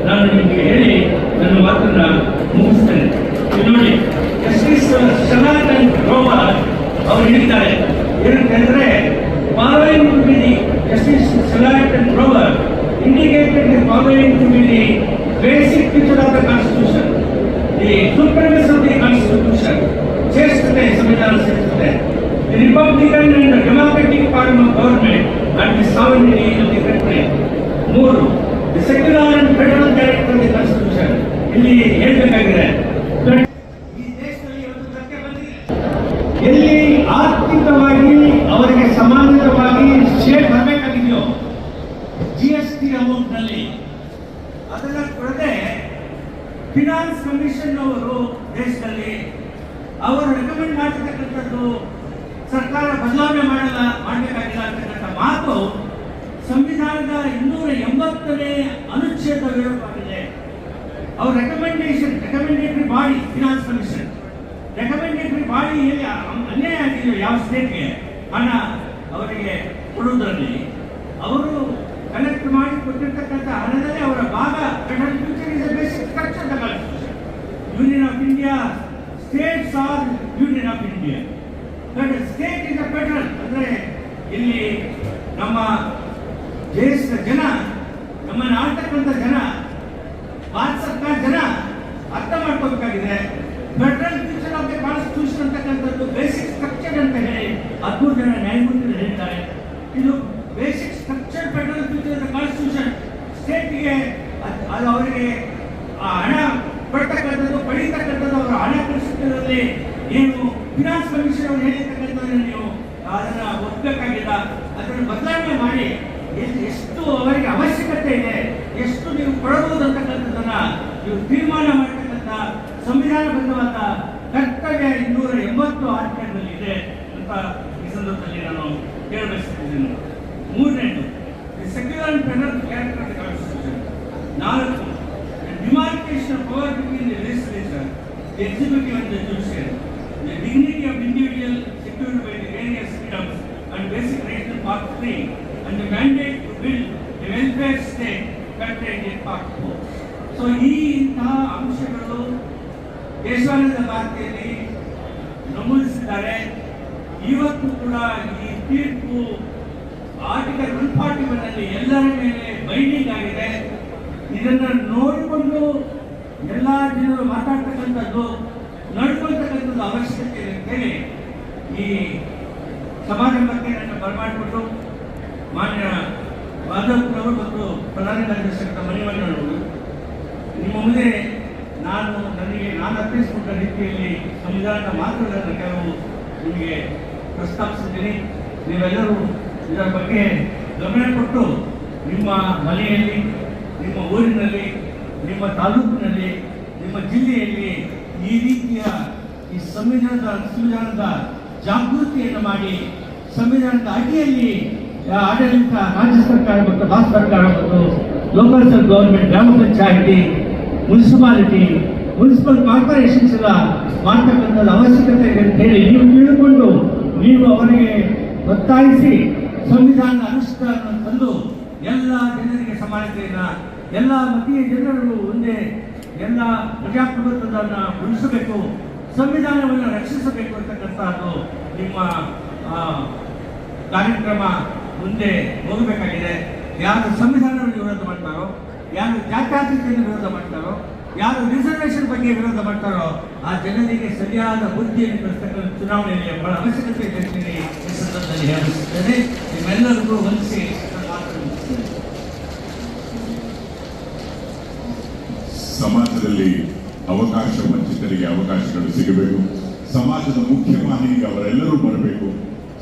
ನಾನು ನಿಮಗೆ ಹೇಳಿ ನನ್ನ ಮಾತನ್ನ ಮುಗಿಸ್ತೇನೆ. ಇದು ನೋಡಿ, ಜಸ್ಟಿಸ್ ಸನಾತನ್ ಗ್ರೋವರ್ ಅವರು ಹೇಳಿದ್ದಾರೆ ಏನಂತಂದ್ರೆ, following to be the Justice Sanatan Grover indicated the following to be the basic feature of the Constitution, the supremacy of the Constitution, chestade ಸಂವಿಧಾನ ಸೇರಿಸುತ್ತದೆ, the Republican and the democratic form of government and the sovereignty of the country. 3, the secular and federal character of the Constitution. ಇಲ್ಲಿ ಹೇಳಬೇಕಾಗಿದೆ, ಈ ದೇಶದಲ್ಲಿ ಒಂದು ಸತ್ಯ ಬಂದಿದೆ, ಎಲ್ಲಿ ಆರ್ಥಿಕವಾಗಿ ಅವರಿಗೆ ಸಮಾನವಾಗಿ ಶೇರ್ ಬರಬೇಕಾಗಿದೆಯೋ GST ಅಮೌಂಟ್ ನಲ್ಲಿ, ಅದನ್ನ ಕೊಡದೆ ಫಿನಾನ್ಸ್ ಕಮಿಷನ್ ಅವರು ದೇಶದಲ್ಲಿ ಅವರು ರೆಕಮೆಂಡ್ ಮಾಡಿರ್ತಕ್ಕಂಥದ್ದು ಸರ್ಕಾರ ಬದಲಾವಣೆ ಮಾಡಬೇಕಾಗಿಲ್ಲ ಅಂತಕ್ಕಂಥ ಮಾತು ಸಂವಿಧಾನದ 280ನೇ ಅನುಚ್ಛೇದ ವಿರೋಧವಾಗಿದೆ. ಅವ್ರ recommendatory body finance commission, recommendatory body ಎಲ್ಲಿ ಅನ್ಯಾಯ ಆಗಿದೆಯೋ ಯಾವ ಸ್ಟೇಟ್ಗೆ ಹಣ ಅವರಿಗೆ ಕೊಡುವುದರಲ್ಲಿ, ಅವರು ಕಲೆಕ್ಟ್ ಮಾಡಿ ಕೊಟ್ಟಿರ್ತಕ್ಕಂಥ ಹಣದಲ್ಲಿ ಅವರ ಭಾಗ federal feature is basic structure of the constitution. Union of India, states are union of India, but state is a federal. ಅಂದ್ರೆ ಇಲ್ಲಿ ನಮ್ಮ ದೇಶದ ಜನ, ನಮ್ಮನ್ನು ಆಳ್ತಕ್ಕಂಥ ಜನ, ಭಾರತ ಸರ್ಕಾರ ಜನ ಅರ್ಥ ಮಾಡ್ಕೋಬೇಕಾಗಿದೆ. Federal future of the constitution 13 ಜನ ನ್ಯಾಯಮೂರ್ತಿಗಳು ಹೇಳಿದ್ದಾರೆ. ಇದು ಬೇಸಿಕ್ ಸ್ಟ್ರಕ್ಚರ್ ಫೆಡರಲ್ ಕಾನ್ಸ್ಟಿಟ್ಯೂಷನ್. ಸ್ಟೇಟ್ಗೆ ಅದು ಅವರಿಗೆ ಹಣ ಕೊಡ್ತಕ್ಕಂಥದ್ದು, ಪಡೀತಕ್ಕಂಥದ್ದು ಅವರ ಹಣ ಪರಿಸ್ಥಿತಿಯಲ್ಲಿ ಏನು ಫಿನಾನ್ಸ್ ಕಮಿಷನ್ ಅವರು ಹೇಳಿರ್ತಕ್ಕಂಥದ್ದನ್ನು ನೀವು ಅದನ್ನು ಒಪ್ಪಬೇಕಾಗಿಲ್ಲ. ಅದನ್ನು ಬದಲಾವಣೆ ಮಾಡಿ ಎಷ್ಟು ಅವರಿಗೆ ಅವಶ್ಯಕತೆ ಇದೆ, ಎಷ್ಟು ನೀವು ಕೊಡಬಹುದು ಅಂತಕ್ಕಂಥದ್ದನ್ನ ನೀವು ತೀರ್ಮಾನ ಮಾಡತಕ್ಕಂಥ ಸಂವಿಧಾನಬದ್ಧವಾದ ಕರ್ತವ್ಯ 280 ಆರ್ಟಿಕಲ್ನಲ್ಲಿ ಇದೆ ಅಂತ ಈ ಸಂದರ್ಭದಲ್ಲಿ ನಾನು ಹೇಳಬಯಸುತ್ತಿದ್ದೇನೆ. ಮೂರನೇದು, secular and federal character of the constitution. 4, demarcation of power between the legislature, the executive and the judiciary, the dignity of individual secured by the various freedoms and basic rights in Part 3, and the mandate to build a welfare state contained in Part 4. So ಈ ಇಂತಹ ಅಂಶಗಳು ದೇಶಾನಂದ ಭಾರತಿಯಲ್ಲಿ ನಮೂದಿಸಿದ್ದಾರೆ. ಇವತ್ತು ಕೂಡ ಈ ತೀರ್ಪು article 141 ನಲ್ಲಿ ಎಲ್ಲರ ಮೇಲೆ ಬೈಂಡಿಂಗ್ ಆಗಿದೆ. ಇದನ್ನ ನೋಡಿಕೊಂಡು ಎಲ್ಲ ಜನರು ಮಾತಾಡ್ತಕ್ಕಂಥದ್ದು, ನಡ್ಕೊಳ್ತಕ್ಕಂಥದ್ದು ಅವಶ್ಯಕತೆ ಇದೆ ಅಂತೇಳಿ ಈ ಸಮಾರಂಭಕ್ಕೆ ನನ್ನ ಬರಮಾಡಿಕೊಂಡು ಮಾನ್ಯ ಮಾಧವಪ್ಪನವರು ಮತ್ತು ಪ್ರಧಾನ ಕಾರ್ಯದರ್ಶಿ ಮಣಿವಣ್ಣನವರು ನಿಮ್ಮ ಮುಂದೆ ನಾನು ಅರ್ಥೈಸಿಕೊಂಡ ರೀತಿಯಲ್ಲಿ ಸಂವಿಧಾನದ ಮಾತುಗಳನ್ನು ಕೆಲವು ನಿಮಗೆ ಪ್ರಸ್ತಾಪಿಸಿದ್ದೀನಿ. ನೀವೆಲ್ಲರೂ ಇದರ ಬಗ್ಗೆ ಗಮನ ಕೊಟ್ಟು ನಿಮ್ಮ ಮನೆಯಲ್ಲಿ, ನಿಮ್ಮ ಊರಿನಲ್ಲಿ, ನಿಮ್ಮ ತಾಲೂಕಿನಲ್ಲಿ, ನಿಮ್ಮ ಜಿಲ್ಲೆಯಲ್ಲಿ ಈ ರೀತಿಯ ಈ ಸಂವಿಧಾನದ ಜಾಗೃತಿಯನ್ನು ಮಾಡಿ ಸಂವಿಧಾನದ ಅಡಿಯಲ್ಲಿ ಆಡಳಿತ ರಾಜ್ಯ ಸರ್ಕಾರ ಮತ್ತು ರಾಷ್ಟ್ರ ಸರ್ಕಾರ ಮತ್ತು ಲೋಕಲ್ ಗವರ್ಮೆಂಟ್, ಗ್ರಾಮ ಪಂಚಾಯಿತಿ, ಮುನ್ಸಿಪಲ್ ಕಾರ್ಪೊರೇಷನ್ಸ್ ಎಲ್ಲ ಮಾಡ್ತಕ್ಕಂಥದ್ದು ಅವಶ್ಯಕತೆ ಇದೆ ಅಂತ ಹೇಳಿ ನೀವು ತಿಳಿದುಕೊಂಡು ನೀವು ಅವರಿಗೆ ಒತ್ತಾಯಿಸಿ ಸಂವಿಧಾನದ ಅನುಷ್ಠಾನ ತಂದು ಎಲ್ಲ ಜನರಿಗೆ ಸಮಾನತೆಯನ್ನು, ಎಲ್ಲ ಮತೀಯ ಜನರು ಒಂದೇ, ಎಲ್ಲ ಪ್ರಜಾಪ್ರಭುತ್ವವನ್ನು ಉಳಿಸಬೇಕು, ಸಂವಿಧಾನವನ್ನು ರಕ್ಷಿಸಬೇಕು ಅಂತಕ್ಕಂಥದ್ದು ನಿಮ್ಮ ಕಾರ್ಯಕ್ರಮ ಮುಂದೆ ಹೋಗಬೇಕಾಗಿದೆ. ಯಾರು ಸಂವಿಧಾನವನ್ನು ವಿರೋಧ ಮಾಡ್ತಾರೋ, ಯಾರು ಜಾತ್ಯತೀತತೆಯನ್ನು ವಿರೋಧ ಮಾಡ್ತಾರೋ, ಯಾರು ರಿಸರ್ವೇಷನ್ ಬಗ್ಗೆ ವಿರೋಧ ಮಾಡ್ತಾರೋ ಆ ಜನರಿಗೆ ಸರಿಯಾದ ಬುದ್ಧಿಯನ್ನು ಕಲಿಸ್ತಕ್ಕಂಥ ಚುನಾವಣೆಯಲ್ಲಿ ಬಹಳ ಅವಶ್ಯಕತೆ ಇದೆ ಈ ಸಂದರ್ಭದಲ್ಲಿ ಹೇಳುತ್ತದೆ. ನಿಮ್ಮೆಲ್ಲರಿಗೂ ಹೊಂದಿಸಿ ಸಮಾಜದಲ್ಲಿ ಅವಕಾಶ ವಂಚಿತರಿಗೆ ಅವಕಾಶಗಳು ಸಿಗಬೇಕು. ಸಮಾಜದ ಮುಖ್ಯ ವಾಹಿನಿಗೆ ಅವರೆಲ್ಲರೂ ಬರಬೇಕು.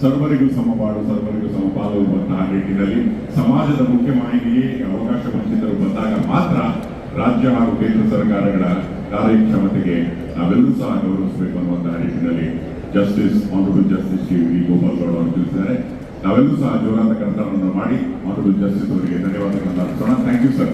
ಸರ್ವರಿಗೂ ಸಮಪಾಡು, ಸರ್ವರಿಗೂ ಸಮಪಾಲು ಎಂಬಂತಹ ನಿಟ್ಟಿನಲ್ಲಿ ಸಮಾಜದ ಮುಖ್ಯ ವಾಹಿನಿಗೆ ಅವಕಾಶ ವಂಚಿತರು ಬಂದಾಗ ಮಾತ್ರ ರಾಜ್ಯ ಹಾಗೂ ಕೇಂದ್ರ ಸರ್ಕಾರಗಳ ಕಾರ್ಯಕ್ಷಮತೆಗೆ ನಾವೆಲ್ಲರೂ ಸಹ ಗೌರವಿಸಬೇಕು ಅನ್ನುವಂತಹ ನಿಟ್ಟಿನಲ್ಲಿ honourable justice we Gopal Gowda ಅವರು ತಿಳಿಸಿದ್ದಾರೆ. ನಾವೆಲ್ಲರೂ ಸಹ ಜೋರಾದ ಕರ್ತವ್ಯವನ್ನು ಮಾಡಿ ಆನರಬಲ್ ಜಸ್ಟಿಸ್ ಅವರಿಗೆ ಧನ್ಯವಾದಗಳನ್ನು ಅರ್ಪಿಸೋಣ. Thank you sir.